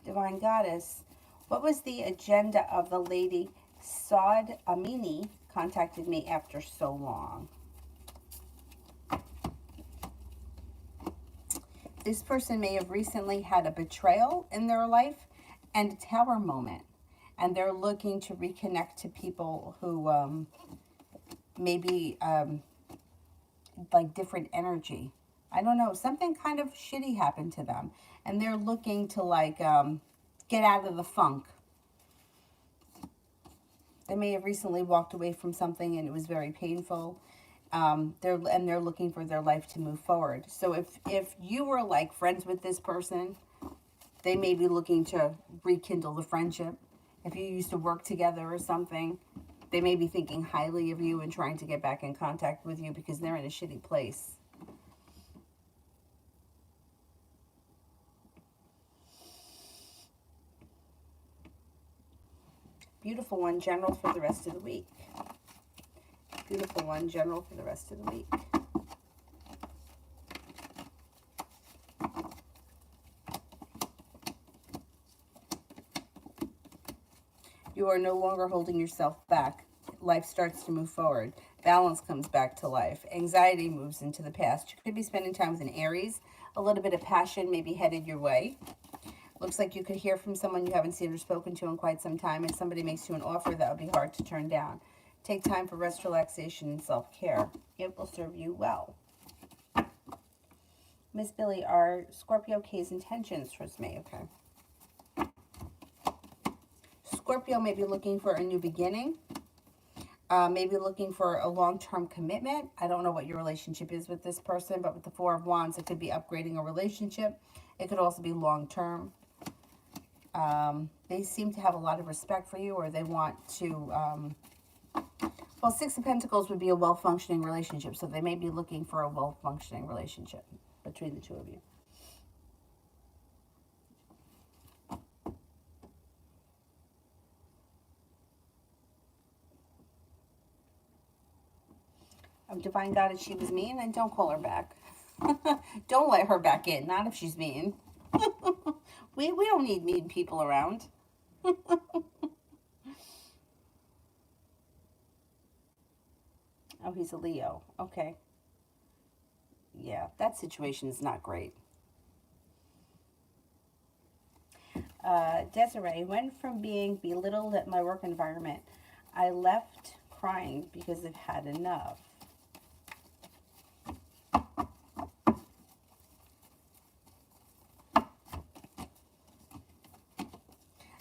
Divine Goddess, what was the agenda of the lady Saud Amini contacted me after so long? This person may have recently had a betrayal in their life and a tower moment, and they're looking to reconnect to people who maybe like different energy. I don't know, something kind of shitty happened to them, and they're looking to like get out of the funk. They may have recently walked away from something and it was very painful. They're looking for their life to move forward. So if you were like friends with this person, they may be looking to rekindle the friendship. If you used to work together or something, they may be thinking highly of you and trying to get back in contact with you because they're in a shitty place. Beautiful one, general for the rest of the week. Beautiful one, general for the rest of the week. You are no longer holding yourself back. Life starts to move forward. Balance comes back to life. Anxiety moves into the past. You could be spending time with an Aries. A little bit of passion may be headed your way. Looks like you could hear from someone you haven't seen or spoken to in quite some time, and somebody makes you an offer that would be hard to turn down. Take time for rest, relaxation, and self-care. It will serve you well. Miss Billy, are Scorpio K's intentions towards me? Okay. Scorpio may be looking for a new beginning. Maybe looking for a long-term commitment. I don't know what your relationship is with this person, but with the Four of Wands, it could be upgrading a relationship. It could also be long-term. They seem to have a lot of respect for you, or they want to... well, Six of Pentacles would be a well-functioning relationship, so they may be looking for a well-functioning relationship between the two of you. Divine Goddess, she was mean, then don't call her back. Don't let her back in, not if she's mean. we don't need mean people around. Oh, he's a Leo. Okay. Yeah, that situation is not great. Desiree, went from being belittled at my work environment. I left crying because I've had enough.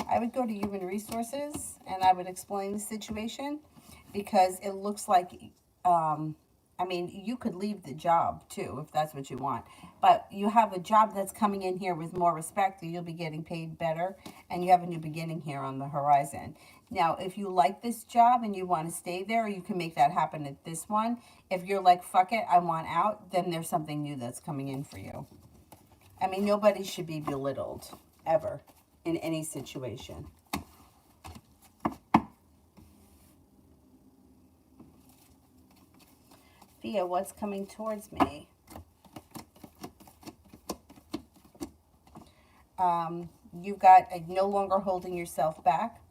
I would go to Human Resources and I would explain the situation, because it looks like, I mean, you could leave the job too if that's what you want. But you have a job that's coming in here with more respect, and you'll be getting paid better, and you have a new beginning here on the horizon. Now, if you like this job and you want to stay there, you can make that happen at this one. If you're like, fuck it, I want out, then there's something new that's coming in for you. I mean, nobody should be belittled, ever, in any situation. Thea, what's coming towards me? You've got no longer holding yourself back.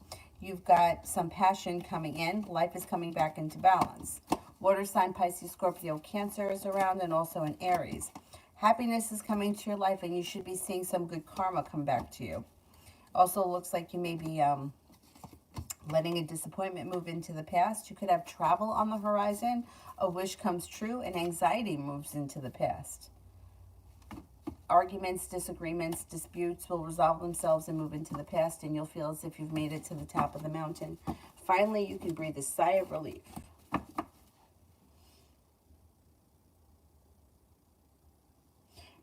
You've got some passion coming in. Life is coming back into balance. Water sign, Pisces, Scorpio, Cancer is around, and also an Aries. Happiness is coming to your life, and you should be seeing some good karma come back to you. Also looks like you may be letting a disappointment move into the past. You could have travel on the horizon. A wish comes true, and anxiety moves into the past. Arguments, disagreements, disputes will resolve themselves and move into the past, and you'll feel as if you've made it to the top of the mountain. Finally, you can breathe a sigh of relief.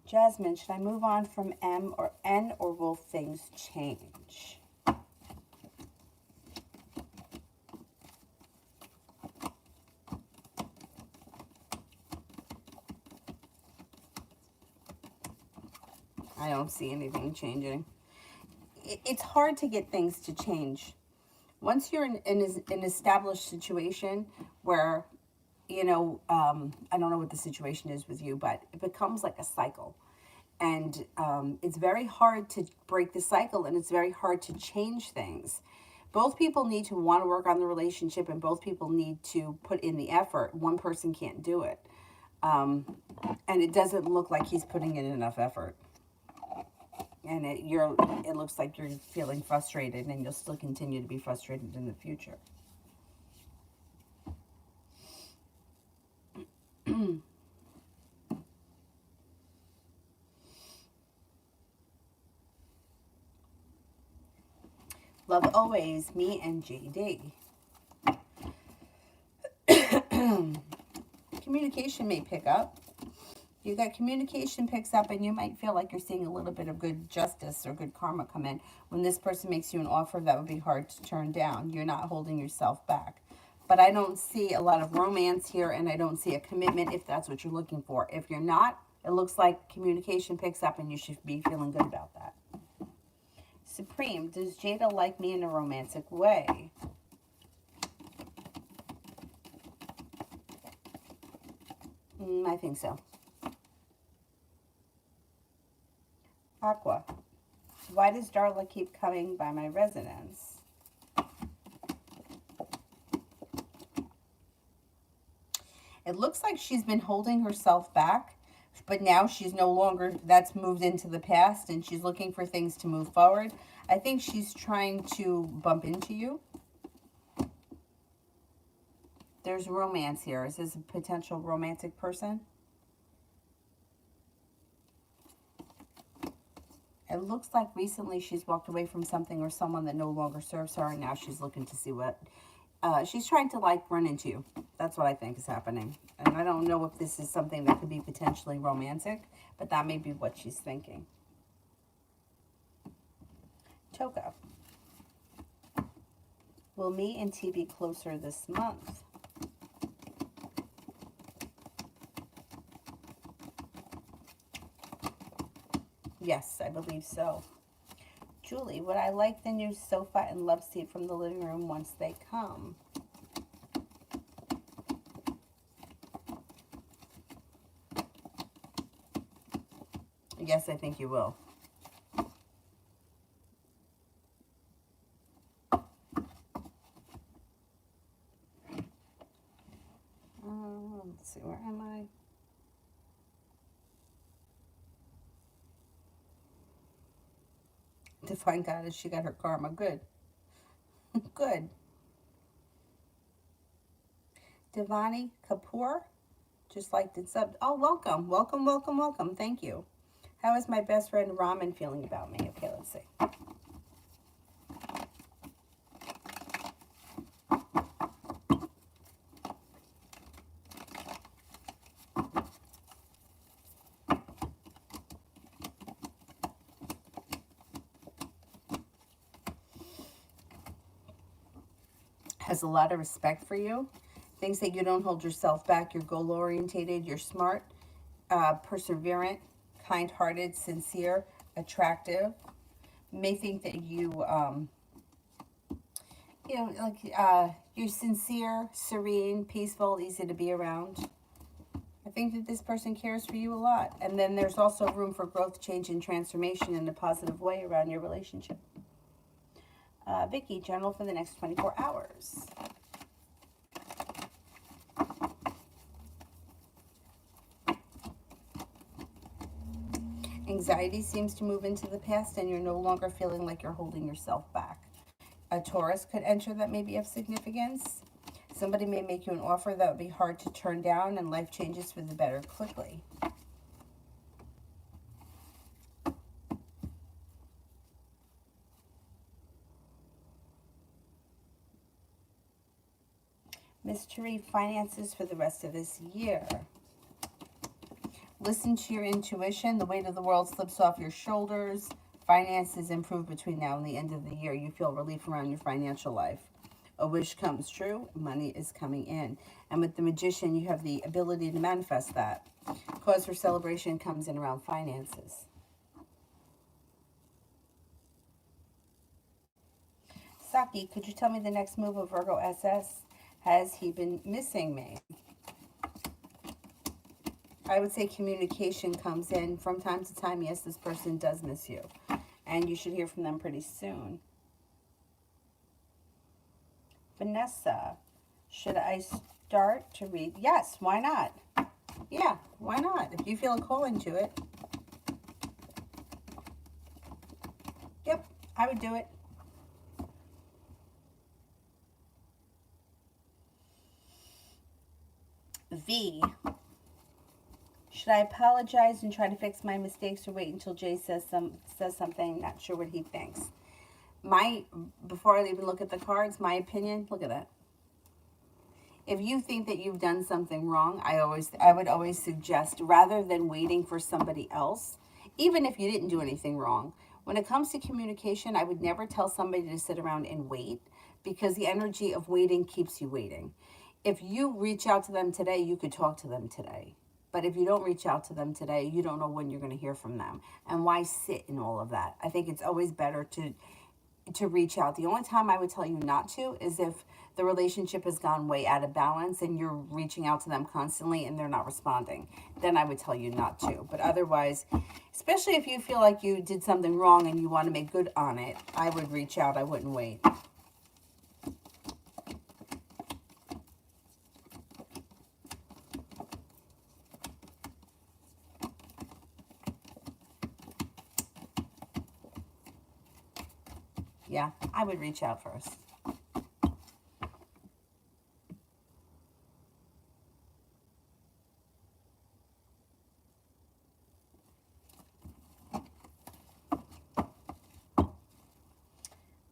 Jasmine, should I move on from M or N, or will things change? I don't see anything changing. It's hard to get things to change. Once you're in an established situation where, you know, I don't know what the situation is with you, but it becomes like a cycle. And it's very hard to break the cycle, and it's very hard to change things. Both people need to want to work on the relationship, and both people need to put in the effort. One person can't do it. And it doesn't look like he's putting in enough effort. And it looks like you're feeling frustrated, and you'll still continue to be frustrated in the future. Love always, me and JD. Communication may pick up. You got communication picks up, and you might feel like you're seeing a little bit of good justice or good karma come in. When this person makes you an offer that would be hard to turn down, you're not holding yourself back. But I don't see a lot of romance here, and I don't see a commitment if that's what you're looking for. If you're not, it looks like communication picks up, and you should be feeling good about that. Supreme, does Jada like me in a romantic way? I think so. Aqua, why does Darla keep coming by my residence? It looks like she's been holding herself back, but now she's no longer, that's moved into the past, and she's looking for things to move forward. I think she's trying to bump into you. There's romance here. Is this a potential romantic person? It looks like recently she's walked away from something or someone that no longer serves her, and now she's looking to see what... she's trying to, like, run into you. That's what I think is happening. And I don't know if this is something that could be potentially romantic, but that may be what she's thinking. Toka. Will me and T be closer this month? Yes, I believe so. Julie, would I like the new sofa and love seat from the living room once they come? Yes, I think you will. Let's see, where am I? Divine Goddess, she got her karma. Good. Good. Devani Kapoor, just liked it sub. Oh, welcome. Welcome, welcome, welcome. Thank you. How is my best friend Ramen feeling about me? Okay, let's see. Has a lot of respect for you. Thinks that you don't hold yourself back. You're goal-orientated. You're smart, perseverant, kind-hearted, sincere, attractive. May think that you, you know, like you're sincere, serene, peaceful, easy to be around. I think that this person cares for you a lot. And then there's also room for growth, change, and transformation in a positive way around your relationship. Vicky, general for the next 24 hours. Anxiety seems to move into the past, and you're no longer feeling like you're holding yourself back. A Taurus could enter that may be of significance. Somebody may make you an offer that would be hard to turn down, and life changes for the better quickly. Mystery finances for the rest of this year. Listen to your intuition. The weight of the world slips off your shoulders. Finances improve between now and the end of the year. You feel relief around your financial life. A wish comes true. Money is coming in. And with the Magician, you have the ability to manifest that. Cause for celebration comes in around finances. Saki, could you tell me the next move of Virgo SS? Has he been missing me? I would say communication comes in from time to time. Yes, this person does miss you. And you should hear from them pretty soon. Vanessa, should I start to read? Yes, why not? Yeah, why not? If you feel a calling to it. Yep, I would do it. V. Should I apologize and try to fix my mistakes, or wait until Jay says something? Not sure what he thinks. Before I even look at the cards, my opinion, look at that. If you think that you've done something wrong, I would always suggest, rather than waiting for somebody else, even if you didn't do anything wrong, when it comes to communication, I would never tell somebody to sit around and wait, because the energy of waiting keeps you waiting. If you reach out to them today, you could talk to them today. But if you don't reach out to them today, you don't know when you're going to hear from them. And why sit in all of that? I think it's always better to reach out. The only time I would tell you not to is if the relationship has gone way out of balance and you're reaching out to them constantly and they're not responding. Then I would tell you not to. But otherwise, especially if you feel like you did something wrong and you want to make good on it, I would reach out. I wouldn't wait. Yeah, I would reach out first.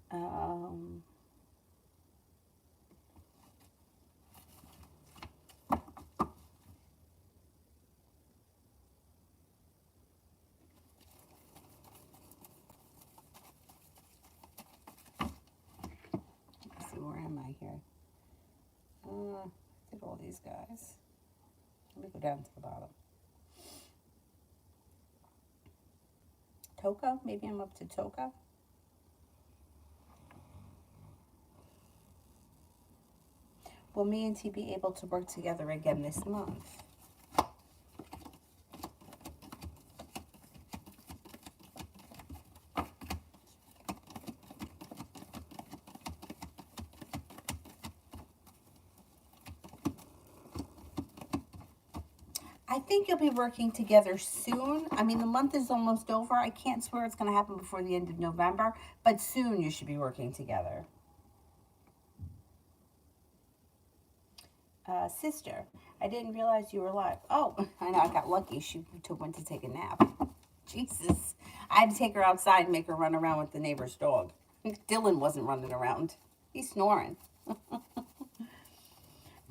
Um, let's see, where am I here? Did all these guys. Let me go down to the bottom. Toka, maybe I'm up to Toka. Will me and T be able to work together again this month? I think you'll be working together soon. I mean, the month is almost over. I can't swear it's going to happen before the end of November, but soon you should be working together. Sister, I didn't realize you were alive. Oh, I know, I got lucky. She went to take a nap. Jesus. I had to take her outside and make her run around with the neighbor's dog. Dylan wasn't running around. He's snoring.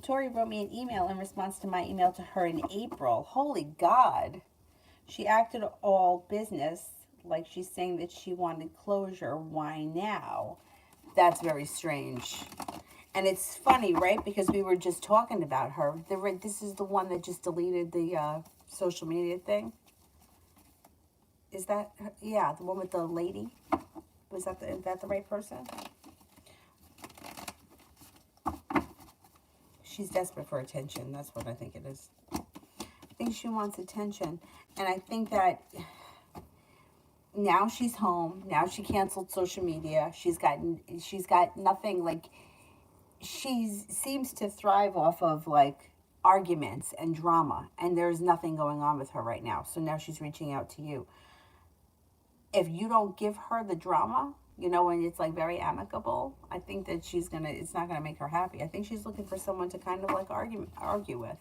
Tori wrote me an email in response to my email to her in April. Holy God. She acted all business, like she's saying that she wanted closure. Why now? That's very strange. And it's funny, right? Because we were just talking about her. This is the one that just deleted the social media thing. Is that, yeah, the one with the lady? Is that the right person? She's desperate for attention. That's what I think it is. I think she wants attention. And I think that now she's home. Now she canceled social media. She's got nothing, like, she seems to thrive off of, like, arguments and drama. And there's nothing going on with her right now. So now she's reaching out to you. If you don't give her the drama, you know, when it's like very amicable, I think that it's not gonna make her happy. I think she's looking for someone to kind of like argue with.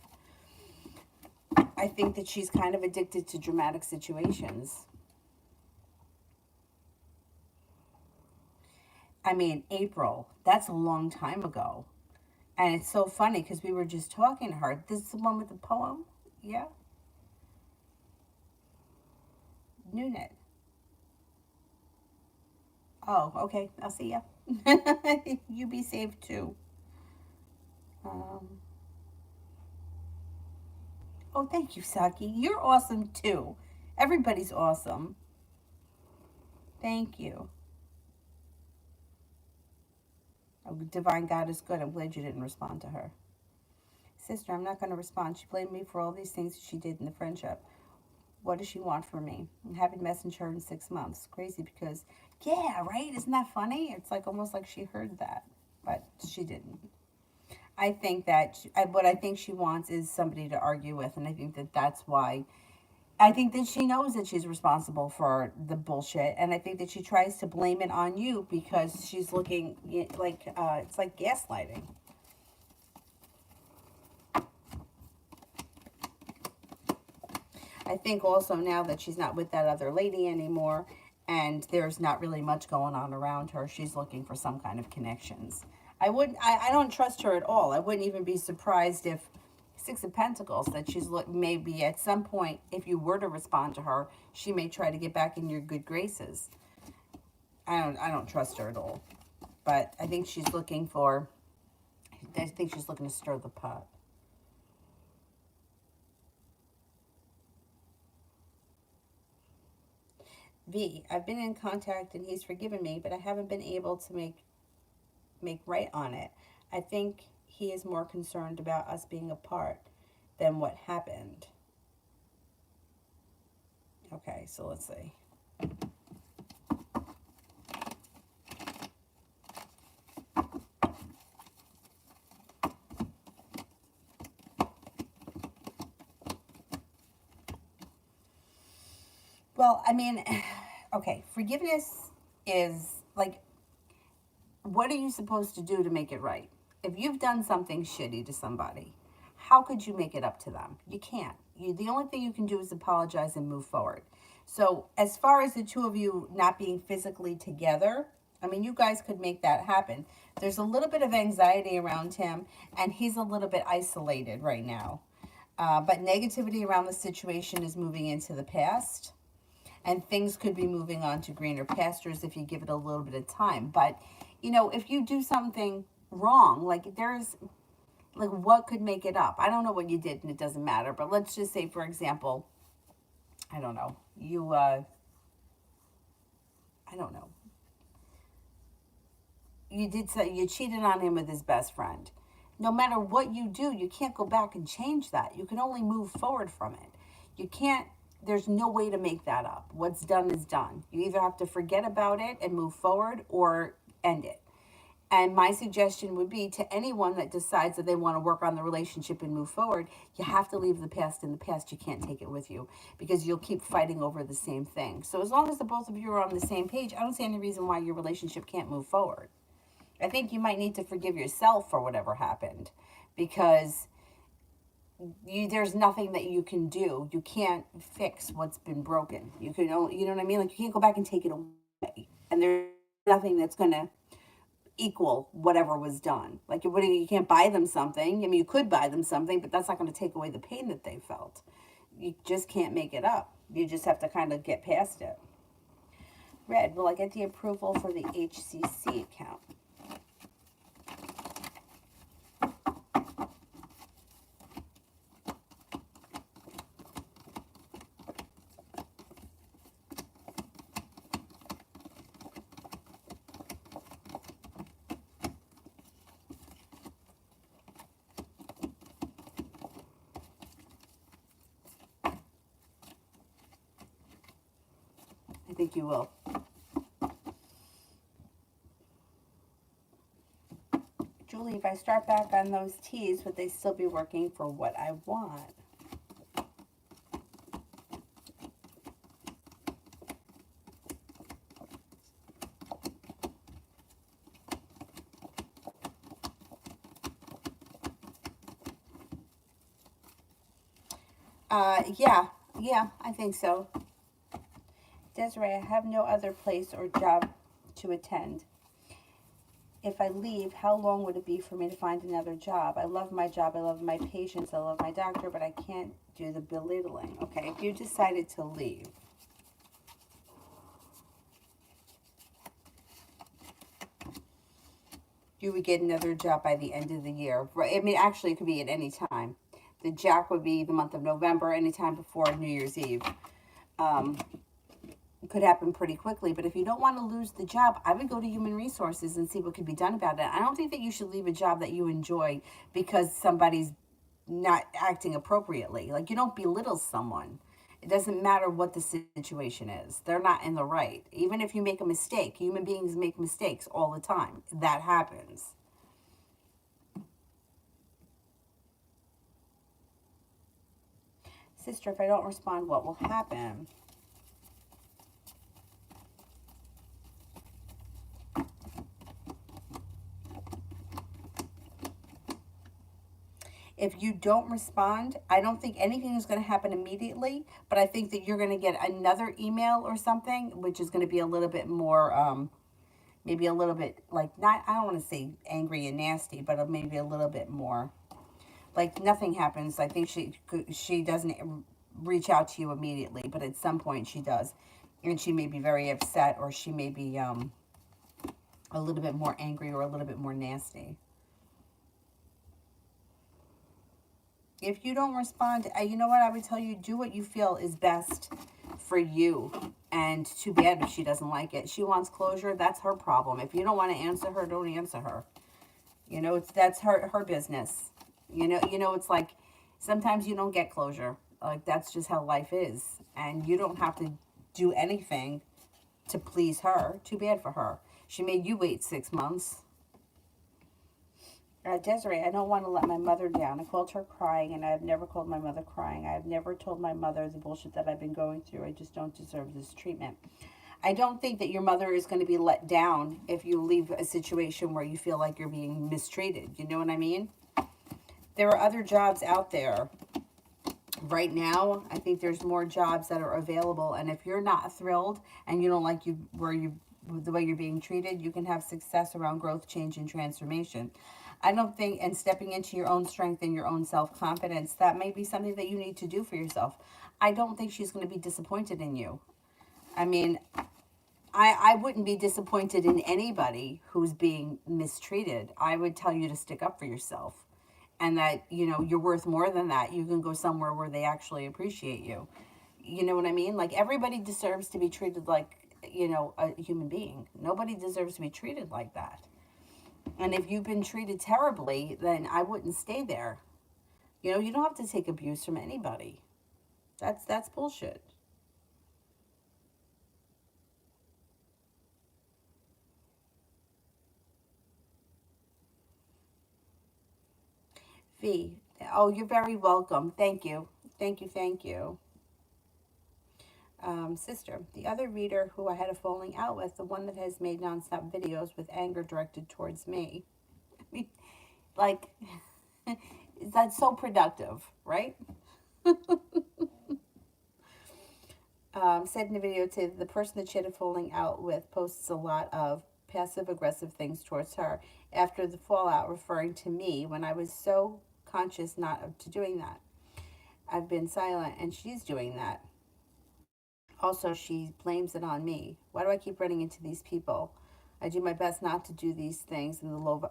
I think that she's kind of addicted to dramatic situations. I mean, April, that's a long time ago. And it's so funny because we were just talking to her. This is the one with the poem? Yeah? Noonet. Oh, okay. I'll see ya. You be safe too. Um, oh, thank you, Saki. You're awesome too. Everybody's awesome. Thank you. Oh, Divine God is good. I'm glad you didn't respond to her. Sister, I'm not going to respond. She blamed me for all these things she did in the friendship. What does she want from me? I haven't messaged her in 6 months. Crazy because, yeah, right? Isn't that funny? It's like almost like she heard that, but she didn't. I think that what I think she wants is somebody to argue with, and I think that that's why. I think that she knows that she's responsible for the bullshit, and I think that she tries to blame it on you because she's looking like it's like gaslighting. I think also now that she's not with that other lady anymore and there's not really much going on around her, she's looking for some kind of connections. I don't trust her at all. I wouldn't even be surprised if Six of Pentacles, that she's maybe at some point, if you were to respond to her, she may try to get back in your good graces. I don't trust her at all. But I think she's looking to stir the pot. V, I've been in contact and he's forgiven me, but I haven't been able to make right on it. I think he is more concerned about us being apart than what happened. Okay, so let's see. Well, I mean, okay, forgiveness is like, what are you supposed to do to make it right? If you've done something shitty to somebody, how could you make it up to them? You can't. The only thing you can do is apologize and move forward. So, as far as the two of you not being physically together, I mean, you guys could make that happen. There's a little bit of anxiety around him, and he's a little bit isolated right now. But negativity around the situation is moving into the past, and things could be moving on to greener pastures if you give it a little bit of time. But, if you do something wrong, like, what could make it up? I don't know what you did, and it doesn't matter. But let's just say, for example, I don't know, I don't know, you cheated on him with his best friend. No matter what you do, you can't go back and change that. You can only move forward from it. You can't, there's no way to make that up. What's done is done. You either have to forget about it and move forward or end it. And my suggestion would be to anyone that decides that they want to work on the relationship and move forward, you have to leave the past in the past. You can't take it with you because you'll keep fighting over the same thing. So as long as the both of you are on the same page, I don't see any reason why your relationship can't move forward. I think you might need to forgive yourself for whatever happened because there's nothing that you can do. You can't fix what's been broken. You can only, you know what I mean? Like, you can't go back and take it away. And there's nothing that's going to equal whatever was done. Like, you can't buy them something. I mean, you could buy them something, but that's not going to take away the pain that they felt. You just can't make it up. You just have to kind of get past it. Red, will I get the approval for the HCC account? I think you will. Julie, if I start back on those teas, would they still be working for what I want? Yeah, I think so. Desiree, I have no other place or job to attend. If I leave, how long would it be for me to find another job? I love my job. I love my patients. I love my doctor, but I can't do the belittling. Okay, if you decided to leave, you would get another job by the end of the year. Right? I mean, actually, it could be at any time. The jack would be the month of November, anytime before New Year's Eve. It could happen pretty quickly, but if you don't want to lose the job, I would go to human resources and see what could be done about it. I don't think that you should leave a job that you enjoy because somebody's not acting appropriately. Like, you don't belittle someone. It doesn't matter what the situation is. They're not in the right. Even if you make a mistake, human beings make mistakes all the time. That happens. Sister, if I don't respond, what will happen? If you don't respond, I don't think anything is going to happen immediately, but I think that you're going to get another email or something, which is going to be a little bit more, maybe a little bit, like, not, I don't want to say angry and nasty, but maybe a little bit more, like, nothing happens. I think she doesn't reach out to you immediately, but at some point she does. And she may be very upset, or she may be a little bit more angry or a little bit more nasty. If you don't respond, you know what I would tell you? Do what you feel is best for you. And too bad if she doesn't like it. She wants closure. That's her problem. If you don't want to answer her, don't answer her. You know, that's her business. You know, it's like sometimes you don't get closure. Like, that's just how life is. And you don't have to do anything to please her. Too bad for her. She made you wait 6 months. Desiree, I don't want to let my mother down. I called her crying, and I have never called my mother crying. I have never told my mother the bullshit that I've been going through. I just don't deserve this treatment. I don't think that your mother is going to be let down if you leave a situation where you feel like you're being mistreated. You know what I mean? There are other jobs out there. Right now, I think there's more jobs that are available. And if you're not thrilled and you don't like the way you're being treated, you can have success around growth, change, and transformation. I don't think, and stepping into your own strength and your own self confidence, that may be something that you need to do for yourself. I don't think she's going to be disappointed in you. I mean, I wouldn't be disappointed in anybody who's being mistreated. I would tell you to stick up for yourself and that, you know, you're worth more than that. You can go somewhere where they actually appreciate you. You know what I mean? Like, everybody deserves to be treated like, you know, a human being. Nobody deserves to be treated like that. And if you've been treated terribly, then I wouldn't stay there. You know, you don't have to take abuse from anybody. That's bullshit. V. Oh, you're very welcome. Thank you. Thank you. Thank you. Sister, the other reader who I had a falling out with, the one that has made nonstop videos with anger directed towards me. I mean, like, that's so productive, right? Said in the video to the person that she had a falling out with posts a lot of passive aggressive things towards her after the fallout, referring to me when I was so conscious not to doing that. I've been silent and she's doing that. Also, she blames it on me. Why do I keep running into these people? I do my best not to do these things in the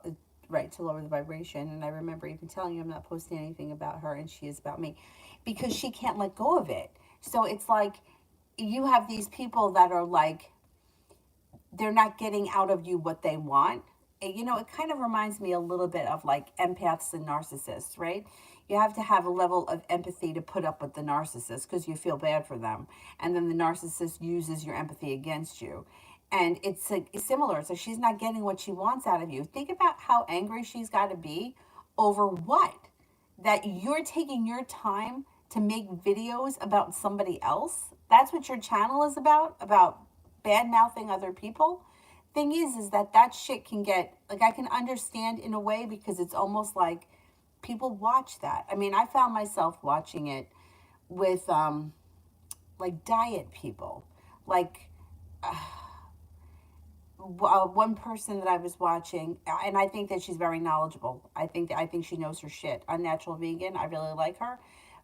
right, to lower the vibration. And I remember even telling you I'm not posting anything about her and she is about me because she can't let go of it. So it's like you have these people that are like, they're not getting out of you what they want. You know, it kind of reminds me a little bit of like empaths and narcissists, right? You have to have a level of empathy to put up with the narcissist because you feel bad for them. And then the narcissist uses your empathy against you. And it's similar. So she's not getting what she wants out of you. Think about how angry she's got to be over what? That you're taking your time to make videos about somebody else. That's what your channel is about bad mouthing other people. Thing is that shit can get, like, I can understand in a way because it's almost like people watch that. I mean, I found myself watching it with like diet people, like one person that I was watching, and I think that she's very knowledgeable. I think she knows her shit. Unnatural Vegan. I really like her,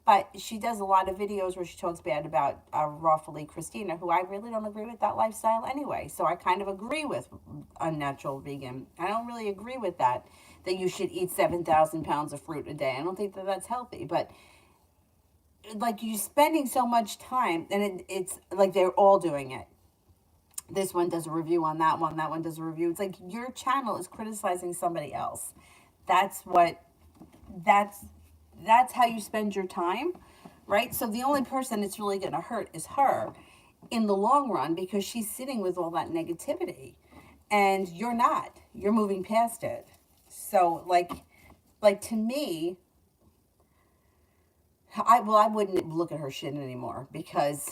but she does a lot of videos where she talks bad about Rawfully Christina, who I really don't agree with that lifestyle anyway. So I kind of agree with Unnatural Vegan. I don't really agree with that you should eat 7,000 pounds of fruit a day. I don't think that that's healthy, but like you spending so much time, and it's like they're all doing it. This one does a review on that one does a review. It's like your channel is criticizing somebody else. That's what that's that's how you spend your time, right? So the only person it's really going to hurt is her in the long run because she's sitting with all that negativity and you're not. You're moving past it. So like to me, I wouldn't look at her shit anymore because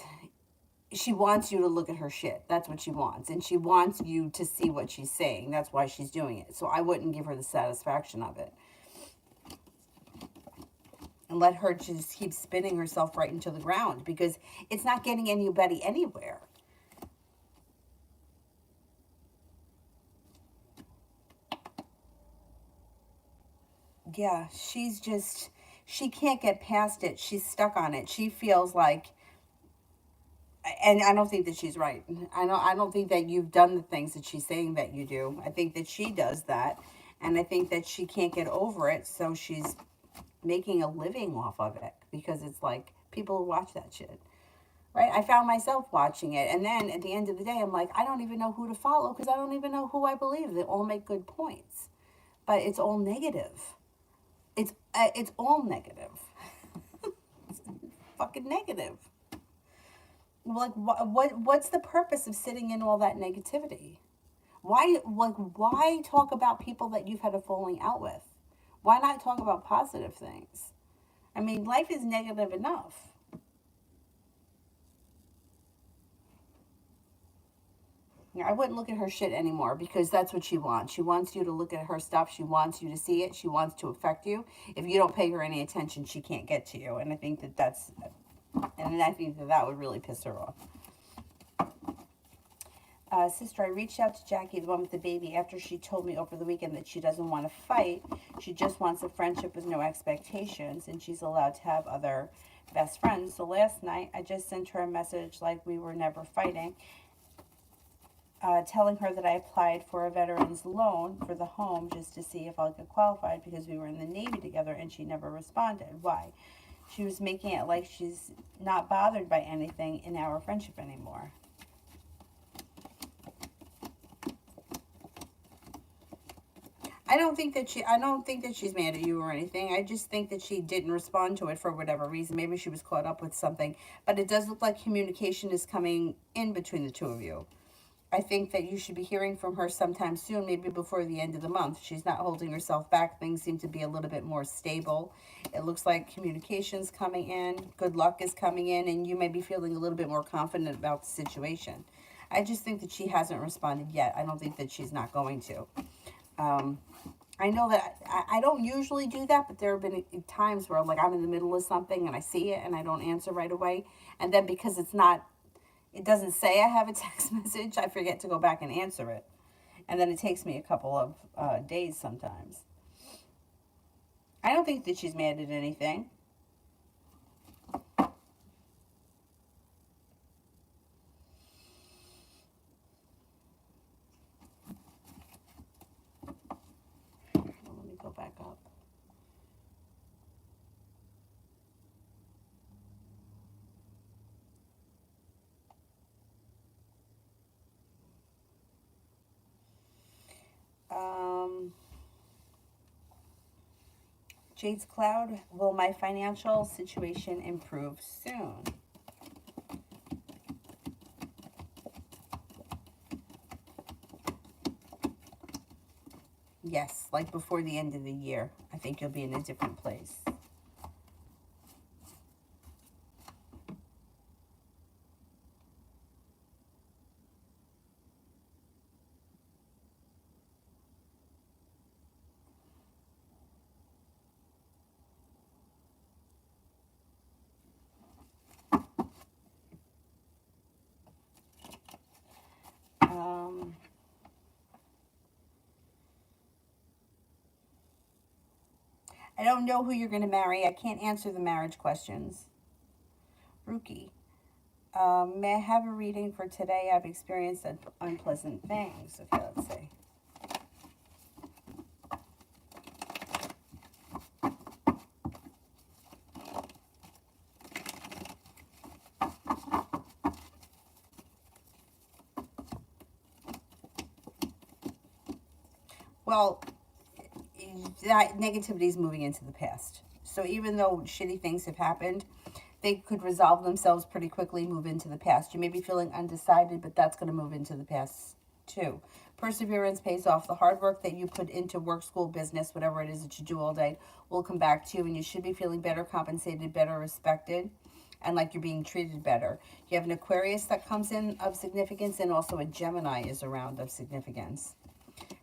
she wants you to look at her shit. That's what she wants. And she wants you to see what she's saying. That's why she's doing it. So I wouldn't give her the satisfaction of it. And let her just keep spinning herself right into the ground because it's not getting anybody anywhere. Yeah, she can't get past it. She's stuck on it. She feels like, and I don't think that she's right. I don't think that you've done the things that she's saying that you do. I think that she does that, and I think that she can't get over it, so she's making a living off of it because it's like people watch that shit. Right? I found myself watching it, and then at the end of the day, I'm like, I don't even know who to follow because I don't even know who I believe. They all make good points, but it's all negative. It's all negative. It's fucking negative. Like what's the purpose of sitting in all that negativity? Why talk about people that you've had a falling out with? Why not talk about positive things? I mean, life is negative enough. I wouldn't look at her shit anymore because that's what she wants. She wants you to look at her stuff. She wants you to see it. She wants to affect you. If you don't pay her any attention, she can't get to you. And I think that would really piss her off. Sister, I reached out to Jackie, the one with the baby, after she told me over the weekend that she doesn't want to fight. She just wants a friendship with no expectations, and she's allowed to have other best friends. So last night, I just sent her a message like we were never fighting, telling her that I applied for a veteran's loan for the home just to see if I'll get qualified because we were in the Navy together, and she never responded. Why? She was making it like she's not bothered by anything in our friendship anymore. I don't think that she's mad at you or anything. I just think that she didn't respond to it for whatever reason. Maybe she was caught up with something. But it does look like communication is coming in between the two of you. I think that you should be hearing from her sometime soon, maybe before the end of the month. She's not holding herself back. Things seem to be a little bit more stable. It looks like communication's coming in, good luck is coming in, and you may be feeling a little bit more confident about the situation. I just think that she hasn't responded yet. I don't think that she's not going to. I know that I don't usually do that, but there have been times where like I'm in the middle of something and I see it and I don't answer right away. And then because it doesn't say I have a text message, I forget to go back and answer it. And then it takes me a couple of days sometimes. I don't think that she's mad at anything. Back up. Jade's Cloud, will my financial situation improve soon? Yes, like before the end of the year. I think you'll be in a different place. I don't know who you're going to marry. I can't answer the marriage questions. Ruki. May I have a reading for today? I've experienced unpleasant things. Okay, let's see. Well, that negativity is moving into the past. So even though shitty things have happened, they could resolve themselves pretty quickly, move into the past. You may be feeling undecided, but that's going to move into the past too. Perseverance pays off. The hard work that you put into work, school, business, whatever it is that you do all day will come back to you, and you should be feeling better compensated, better respected, and like you're being treated better. You have an Aquarius that comes in of significance, and also a Gemini is around of significance.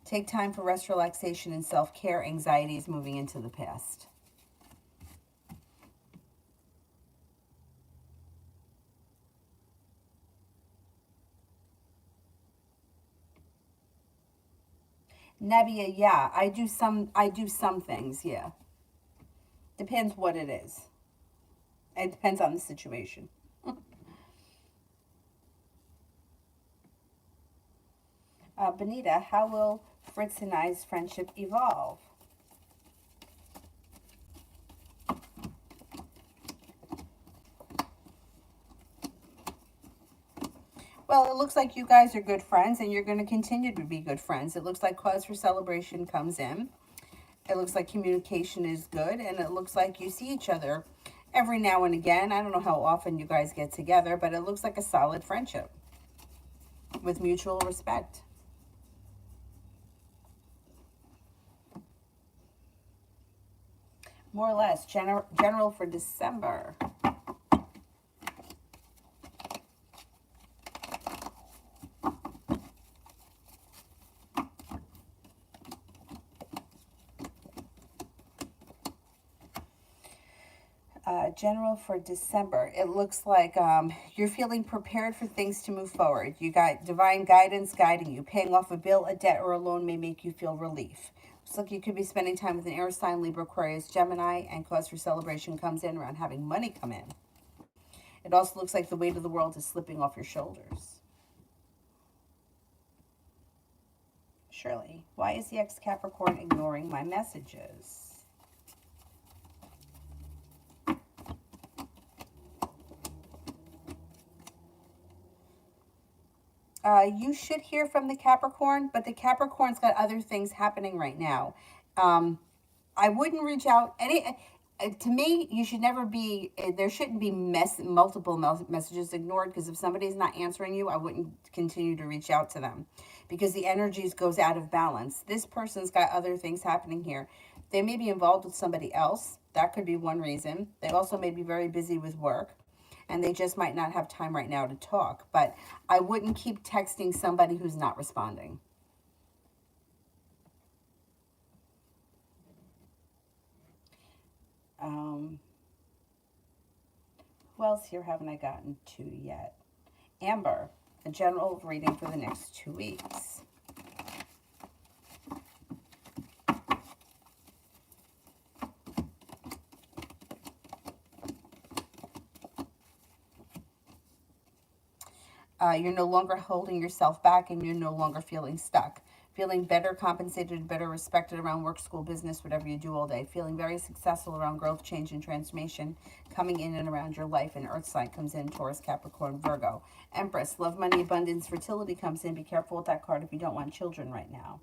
Take time for rest, relaxation, and self-care. Anxiety is moving into the past. Nebia, yeah, I do some things, yeah. Depends what it is. It depends on the situation. Benita, how will Fritz and I's friendship evolve? Well, it looks like you guys are good friends, and you're going to continue to be good friends. It looks like cause for celebration comes in. It looks like communication is good, and it looks like you see each other every now and again. I don't know how often you guys get together, but it looks like a solid friendship with mutual respect. More or less, general for December. general for December. It looks like you're feeling prepared for things to move forward. You got divine guidance guiding you. Paying off a bill, a debt, or a loan may make you feel relief. Looks like you could be spending time with an air sign, Libra, Aquarius, Gemini, and cause for celebration comes in around having money come in. It also looks like the weight of the world is slipping off your shoulders. Shirley, why is the ex-Capricorn ignoring my messages? You should hear from the Capricorn, but the Capricorn's got other things happening right now. I wouldn't reach out to me. You should never be. There shouldn't be multiple messages ignored, because if somebody's not answering you, I wouldn't continue to reach out to them, because the energies goes out of balance. This person's got other things happening here. They may be involved with somebody else. That could be one reason. They also may be very busy with work, and they just might not have time right now to talk. But I wouldn't keep texting somebody who's not responding. Who else here haven't I gotten to yet? Amber, a general reading for the next 2 weeks. You're no longer holding yourself back, and you're no longer feeling stuck. Feeling better compensated, better respected around work, school, business, whatever you do all day. Feeling very successful around growth, change, and transformation coming in and around your life. And Earth sign comes in, Taurus, Capricorn, Virgo. Empress, love, money, abundance, fertility comes in. Be careful with that card if you don't want children right now.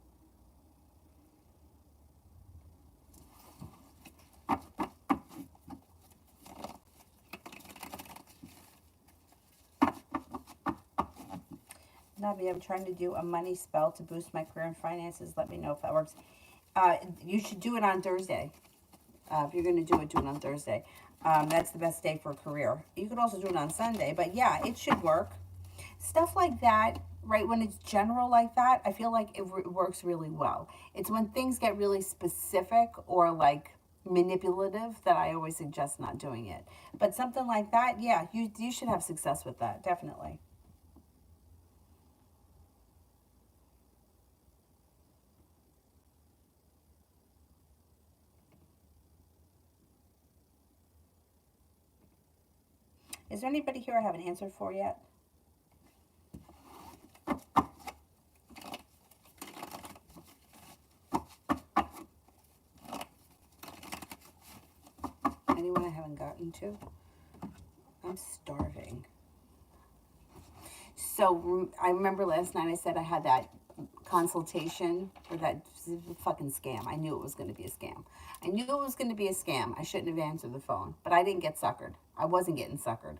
Navi, I'm trying to do a money spell to boost my career and finances. Let me know if that works. You should do it on Thursday. If you're going to do it on Thursday. That's the best day for a career. You could also do it on Sunday, but yeah, it should work. Stuff like that, right, when it's general like that, I feel like it works really well. It's when things get really specific or like manipulative that I always suggest not doing it. But something like that, yeah, you should have success with that, definitely. Is there anybody here I haven't answered for yet? Anyone I haven't gotten to? I'm starving. So I remember last night I said I had that consultation for that fucking scam. I knew it was going to be a scam. I knew it was going to be a scam. I shouldn't have answered the phone, but I didn't get suckered. I wasn't getting suckered.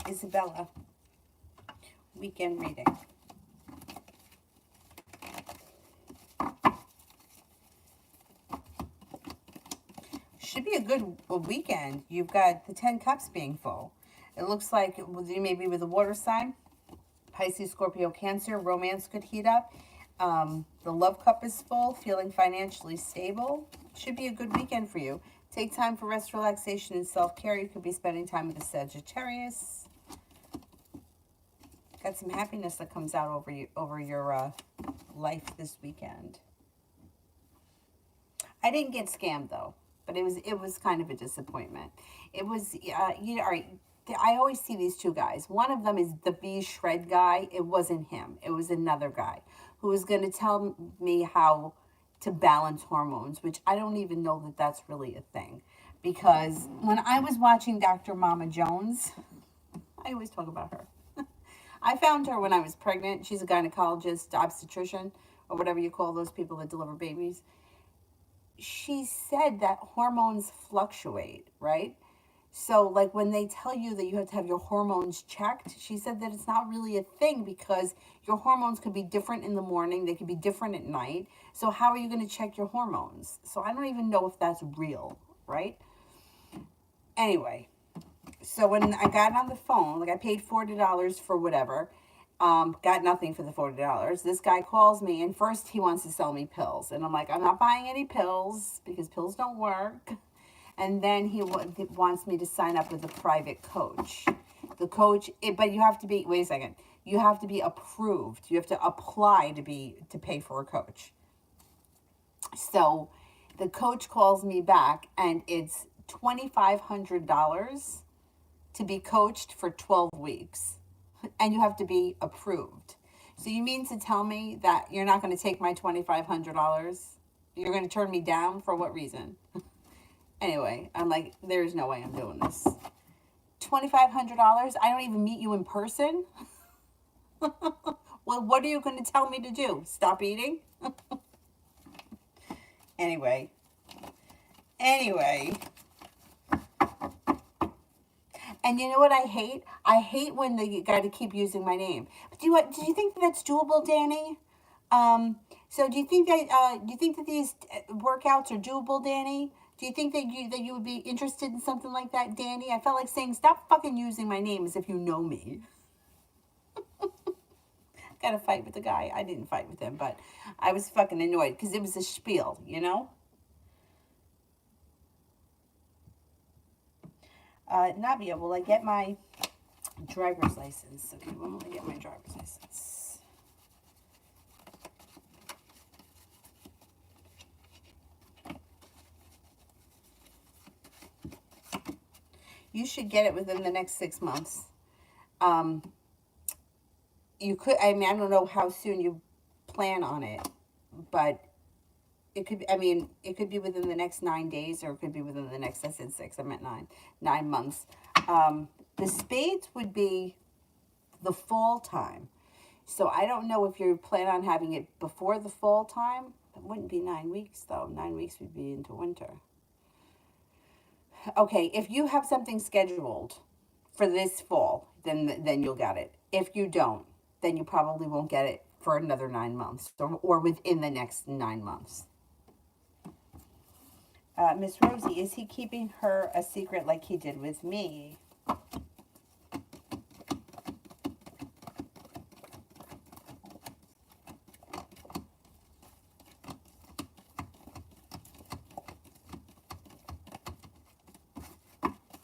Isabella, weekend reading. Should be a good weekend. You've got the 10 cups being full. It looks like maybe with a water sign, Pisces, Scorpio, Cancer, romance could heat up. The love cup is full, feeling financially stable. Should be a good weekend for you. Take time for rest, relaxation, and self-care. You could be spending time with a Sagittarius. Got some happiness that comes out over your life this weekend. I didn't get scammed though, but it was kind of a disappointment. It was all right. I always see these two guys. One of them is the bee shred guy. It wasn't him. It was another guy who was going to tell me how to balance hormones, which I don't even know that that's really a thing. Because when I was watching Dr. Mama Jones, I always talk about her. I found her when I was pregnant. She's a gynecologist, obstetrician, or whatever you call those people that deliver babies. She said that hormones fluctuate, right? So like when they tell you that you have to have your hormones checked, she said that it's not really a thing because your hormones could be different in the morning. They could be different at night. So how are you going to check your hormones? So I don't even know if that's real, right? Anyway, so when I got on the phone, like I paid $40 for whatever, Got nothing for the $40. This guy calls me, and first he wants to sell me pills. And I'm like, I'm not buying any pills because pills don't work. And then he wants me to sign up with a private coach. The coach, but you have to be, wait a second, you have to be approved. You have to apply to pay for a coach. So the coach calls me back, and it's $2,500 to be coached for 12 weeks. And you have to be approved. So you mean to tell me that you're not going to take my $2,500? You're going to turn me down for what reason? Anyway, I'm like, there's no way I'm doing this. $2,500? I don't even meet you in person? Well, what are you going to tell me to do? Stop eating? Anyway. And you know what I hate? I hate when they got to keep using my name. But do you think that's doable, Danny? So do you think that these workouts are doable, Danny? Do you think that you would be interested in something like that, Danny? I felt like saying, stop fucking using my name as if you know me. Got a fight with the guy. I didn't fight with him, but I was fucking annoyed because it was a spiel, you know? Navia, will I get my driver's license? Okay, when will I get my driver's license? You should get it within the next 6 months. You could, I mean, I don't know how soon you plan on it, but it could, it could be within the next 9 days, or it could be within the next, I said 6, I meant 9 months. The spades would be the fall time. So I don't know if you plan on having it before the fall time. It wouldn't be 9 weeks, though. 9 weeks would be into winter. Okay, if you have something scheduled for this fall, then you'll get it. If you don't, then you probably won't get it for another 9 months, or within the next 9 months. Miss Rosie, is he keeping her a secret like he did with me?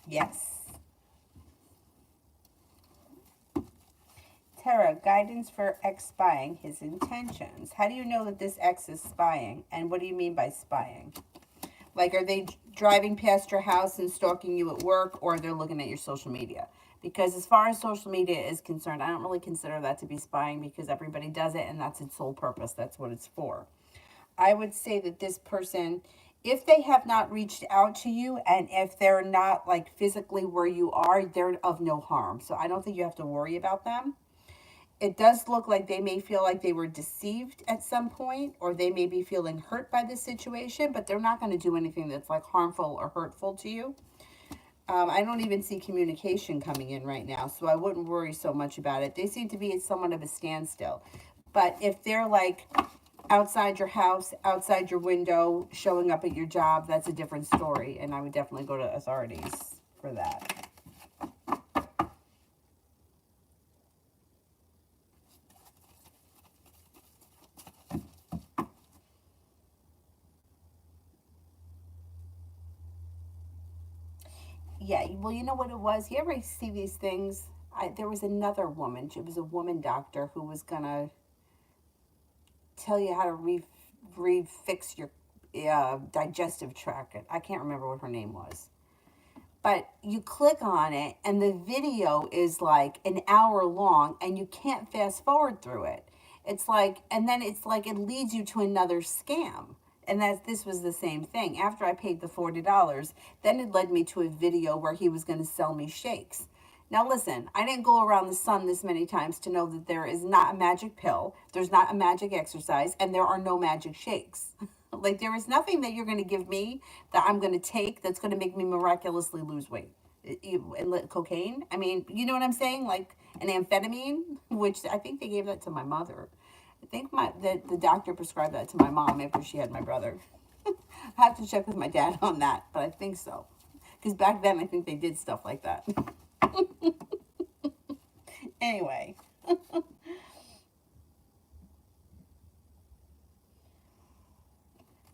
Yes. Tara, guidance for ex spying his intentions. How do you know that this ex is spying? And what do you mean by spying? Like, are they driving past your house and stalking you at work, or they're looking at your social media? Because as far as social media is concerned, I don't really consider that to be spying, because everybody does it and that's its sole purpose. That's what it's for. I would say that this person, if they have not reached out to you, and if they're not like physically where you are, they're of no harm. So I don't think you have to worry about them. It does look like they may feel like they were deceived at some point, or they may be feeling hurt by this situation, but they're not going to do anything that's like harmful or hurtful to you. I don't even see communication coming in right now, so I wouldn't worry so much about it. They seem to be at somewhat of a standstill. But if they're like outside your house, outside your window, showing up at your job, that's a different story, and I would definitely go to authorities for that. Yeah, well, you know what it was? You ever see these things? There was another woman. She was a woman doctor who was going to tell you how to refix your digestive tract. I can't remember what her name was. But you click on it, and the video is like an hour long, and you can't fast forward through it. It's like, and then it's like it leads you to another scam. And this was the same thing. After I paid the $40, then it led me to a video where he was going to sell me shakes. Now listen, I didn't go around the sun this many times to know that there is not a magic pill, there's not a magic exercise, and there are no magic shakes. Like, there is nothing that you're going to give me that I'm going to take that's going to make me miraculously lose weight. Cocaine? I mean, you know what I'm saying? Like an amphetamine, which I think they gave that to my mother. I think the doctor prescribed that to my mom after she had my brother. I have to check with my dad on that, but I think so. Because back then, I think they did stuff like that. Anyway.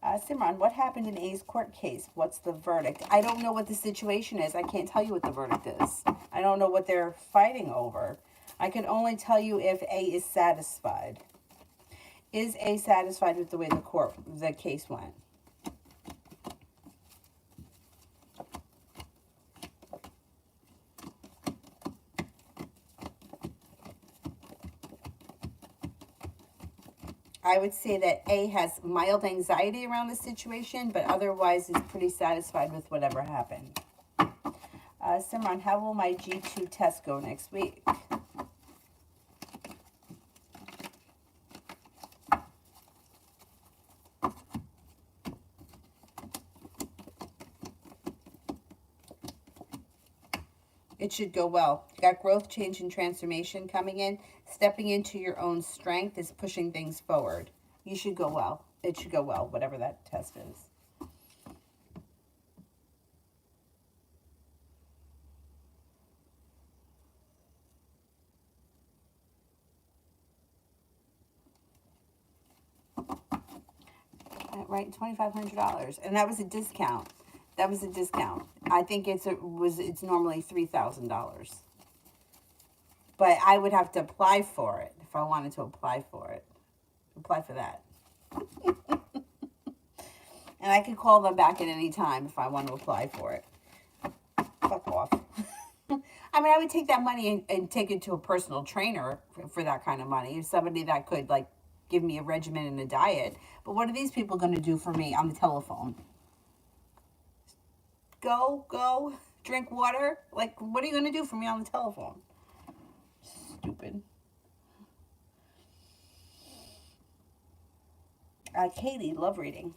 Simran, what happened in A's court case? What's the verdict? I don't know what the situation is. I can't tell you what the verdict is. I don't know what they're fighting over. I can only tell you if A is satisfied. Is A satisfied with the way the case went? I would say that A has mild anxiety around the situation, but otherwise is pretty satisfied with whatever happened. Simran, how will my G2 test go next week? It should go well. You got growth, change, and transformation coming in. Stepping into your own strength is pushing things forward. You should go well. It should go well, whatever that test is. Right, $2,500, and that was a discount. That was a discount. I think it's normally $3,000. But I would have to apply for it if I wanted to apply for it. Apply for that. And I could call them back at any time if I want to apply for it. Fuck off. I mean, I would take that money and take it to a personal trainer for that kind of money. Somebody that could, like, give me a regimen and a diet. But what are these people going to do for me on the telephone? Go, drink water? Like, what are you going to do for me on the telephone? Stupid. Katie, love reading.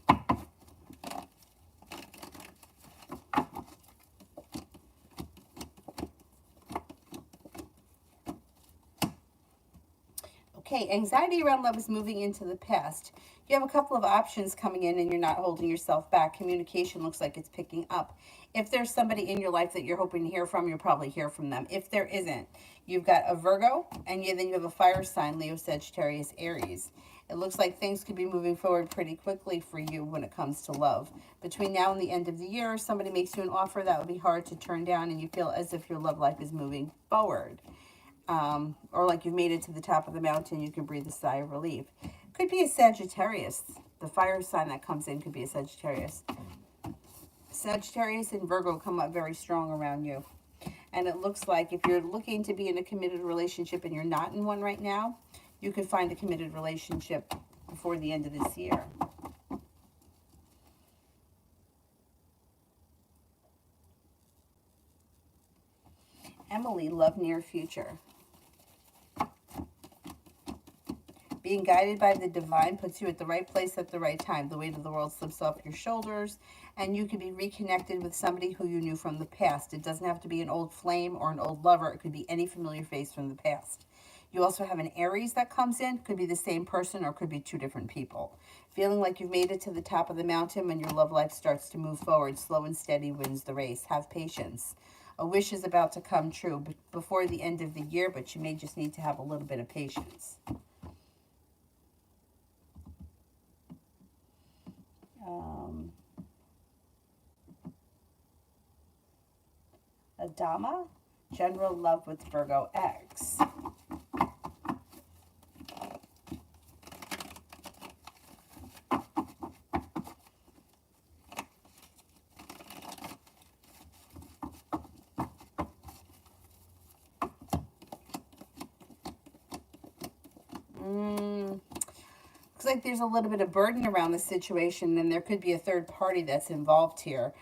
Okay, anxiety around love is moving into the past. You have a couple of options coming in and you're not holding yourself back. Communication looks like it's picking up. If there's somebody in your life that you're hoping to hear from, you'll probably hear from them. If there isn't, you've got a Virgo, and then you have a fire sign, Leo, Sagittarius, Aries. It looks like things could be moving forward pretty quickly for you when it comes to love. Between now and the end of the year, somebody makes you an offer that would be hard to turn down, and you feel as if your love life is moving forward. Or like you've made it to the top of the mountain, you can breathe a sigh of relief. Could be a Sagittarius. The fire sign that comes in could be a Sagittarius. Sagittarius and Virgo come up very strong around you. And it looks like if you're looking to be in a committed relationship and you're not in one right now, you could find a committed relationship before the end of this year. Emily, love near future. Being guided by the divine puts you at the right place at the right time. The weight of the world slips off your shoulders, and you can be reconnected with somebody who you knew from the past. It doesn't have to be an old flame or an old lover. It could be any familiar face from the past. You also have an Aries that comes in. Could be the same person or could be two different people. Feeling like you've made it to the top of the mountain when your love life starts to move forward. Slow and steady wins the race. Have patience. A wish is about to come true before the end of the year, but you may just need to have a little bit of patience. Adama, general love with Virgo X. Looks like there's a little bit of burden around the situation, and there could be a third party that's involved here.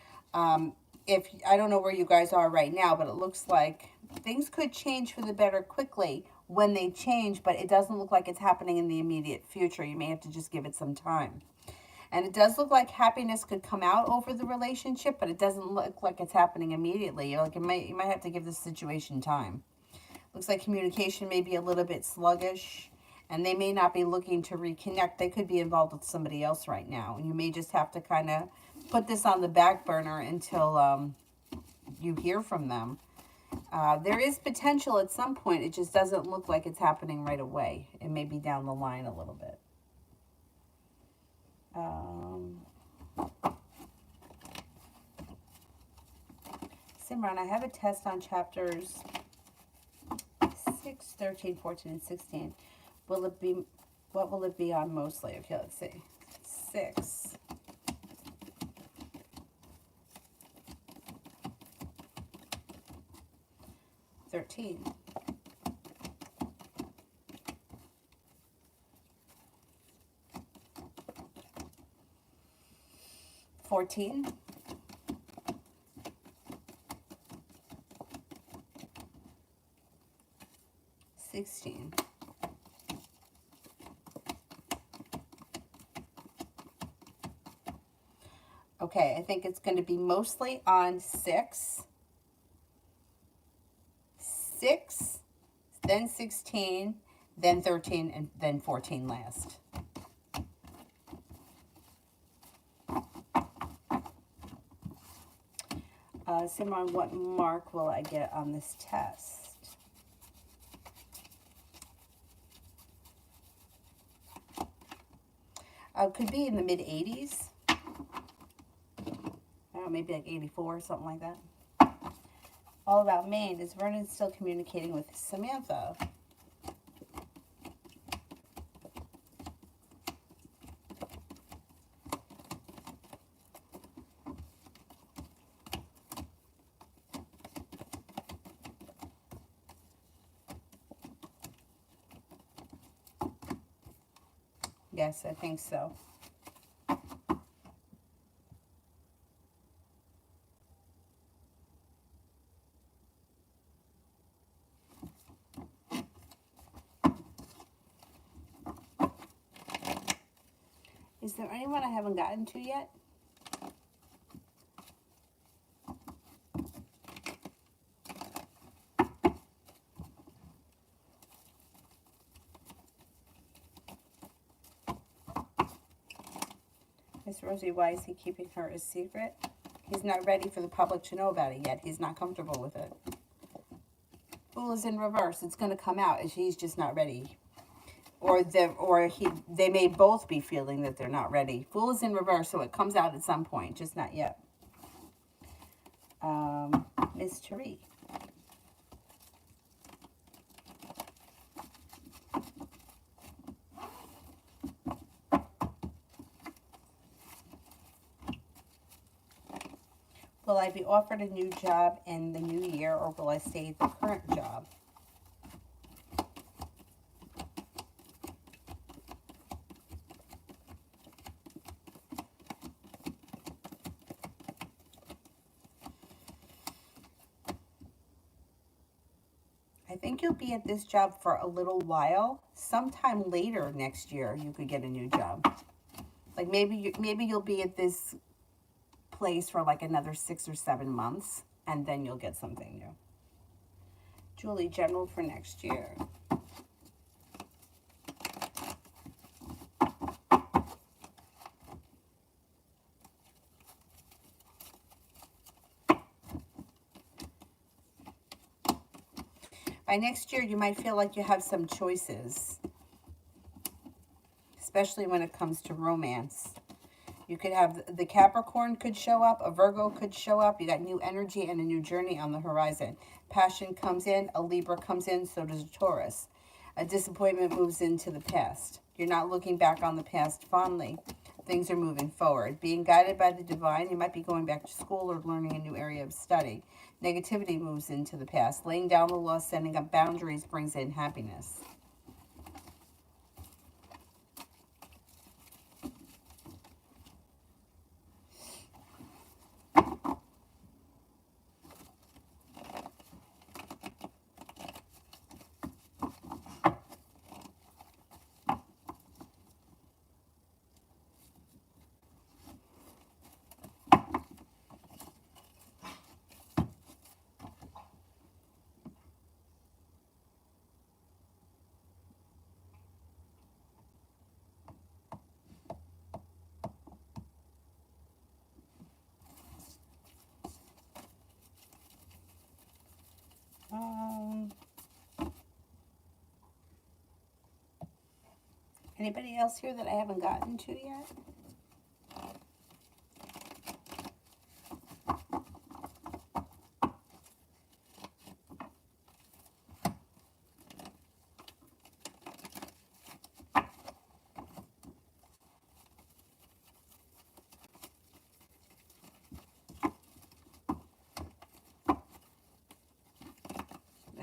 If I don't know where you guys are right now, but it looks like things could change for the better quickly when they change, but it doesn't look like it's happening in the immediate future. You may have to just give it some time. And it does look like happiness could come out over the relationship, but it doesn't look like it's happening immediately. Like you might have to give this situation time. Looks like communication may be a little bit sluggish, and they may not be looking to reconnect. They could be involved with somebody else right now, and you may just have to kind of put this on the back burner until you hear from them. There is potential at some point. It just doesn't look like it's happening right away. It may be down the line a little bit. Simran, I have a test on chapters 6, 13, 14, and 16. Will it be, what will it be on mostly? Okay, let's see. 6. 13. 14. 16. Okay, I think it's going to be mostly on 6, 6, then 16, then 13, and then 14 last. Simran, what mark will I get on this test? Could be in the mid-80s. I don't know, maybe like 84 or something like that. All about Maine. Is Vernon still communicating with Samantha? Yes, I think so. Is there anyone I haven't gotten to yet? Miss Rosie, why is he keeping her a secret? He's not ready for the public to know about it yet. He's not comfortable with it. Fool is in reverse. It's going to come out as he's just not ready. Or they may both be feeling that they're not ready. Fool is in reverse, so it comes out at some point, just not yet. Miss Therese. Will I be offered a new job in the new year, or will I stay at the current job? I think you'll be at this job for a little while. Sometime later next year, you could get a new job. Like maybe you'll be at this place for like another 6 or 7 months, and then you'll get something new. Julie, general for next year. By next year, you might feel like you have some choices, especially when it comes to romance. You could have the Capricorn could show up, a Virgo could show up. You got new energy and a new journey on the horizon. Passion comes in, a Libra comes in, so does a Taurus. A disappointment moves into the past. You're not looking back on the past fondly. Things are moving forward. Being guided by the divine, you might be going back to school or learning a new area of study. Negativity moves into the past. Laying down the law, setting up boundaries brings in happiness. Anybody else here that I haven't gotten to yet?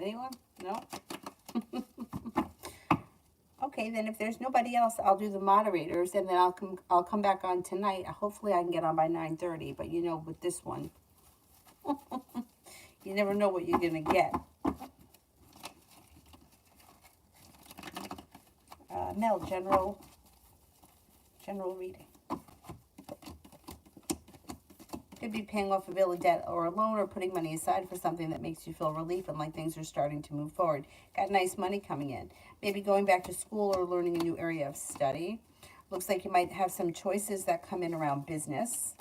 Anyone? No? Okay, then if there's nobody else, I'll do the moderators, and then I'll come back on tonight. Hopefully I can get on by 9:30, but you know, with this one, you never know what you're going to get. Mel, general reading. Could be paying off a bill of debt or a loan, or putting money aside for something that makes you feel relief and like things are starting to move forward. Got nice money coming in. Maybe going back to school or learning a new area of study. Looks like you might have some choices that come in around business.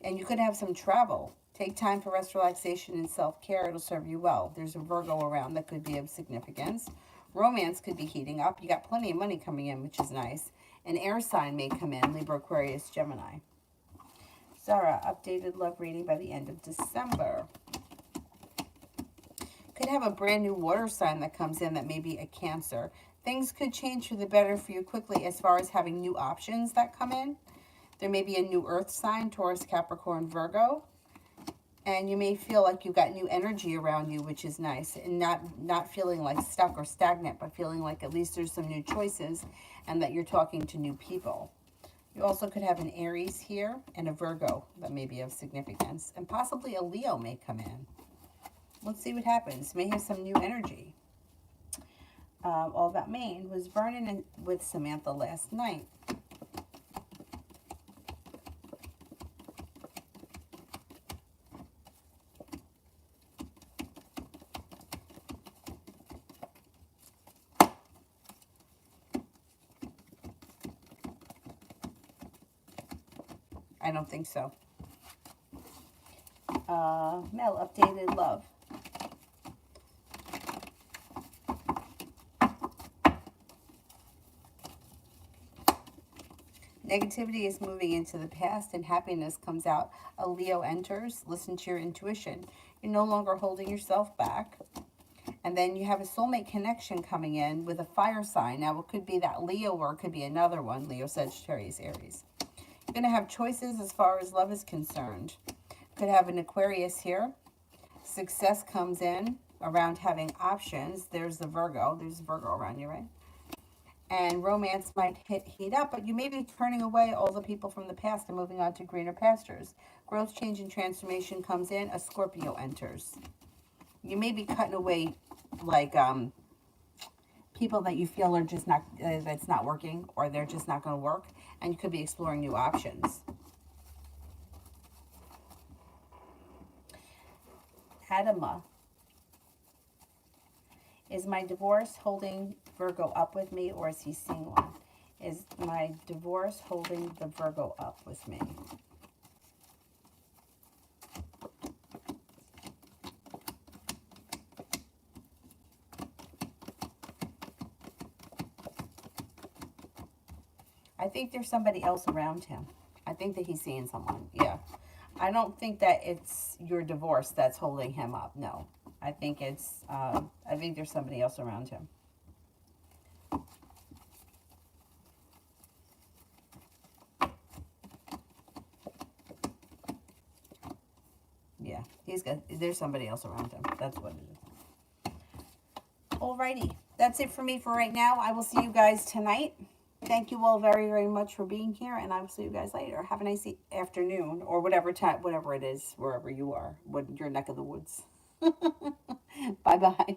And you could have some travel. Take time for rest, relaxation, and self-care. It'll serve you well. There's a Virgo around that could be of significance. Romance could be heating up. You got plenty of money coming in, which is nice. An air sign may come in, Libra, Aquarius, Gemini. Zara, updated love reading by the end of December. Could have a brand new water sign that comes in that may be a Cancer. Things could change for the better for you quickly as far as having new options that come in. There may be a new earth sign, Taurus, Capricorn, Virgo. And you may feel like you've got new energy around you, which is nice. And not feeling like stuck or stagnant, but feeling like at least there's some new choices and that you're talking to new people. You also could have an Aries here and a Virgo that may be of significance. And possibly a Leo may come in. Let's see what happens. May have some new energy. All About Maine was burning with Samantha last night. I don't think so. Mel, updated love. Negativity is moving into the past and happiness comes out. A Leo enters. Listen to your intuition. You're no longer holding yourself back. And then you have a soulmate connection coming in with a fire sign. Now, it could be that Leo or it could be another one. Leo, Sagittarius, Aries. You're going to have choices as far as love is concerned. Could have an Aquarius here. Success comes in around having options. There's the Virgo. There's a Virgo around you, right? And romance might heat up, but you may be turning away all the people from the past and moving on to greener pastures. Growth, change, and transformation comes in. A Scorpio enters. You may be cutting away, like, people that you feel are just not, that's not working, or they're just not going to work. And you could be exploring new options. Adama. Is my divorce holding Virgo up with me, or is he seeing one? Is my divorce holding the Virgo up with me? I think there's somebody else around him. I think that he's seeing someone. Yeah. I don't think that it's your divorce that's holding him up. No. I think it's, I think there's somebody else around him. Yeah, there's somebody else around him. That's what it is. Alrighty. That's it for me for right now. I will see you guys tonight. Thank you all very, very much for being here, and I will see you guys later. Have a nice afternoon, or whatever time, whatever it is, wherever you are, your neck of the woods. Bye-bye.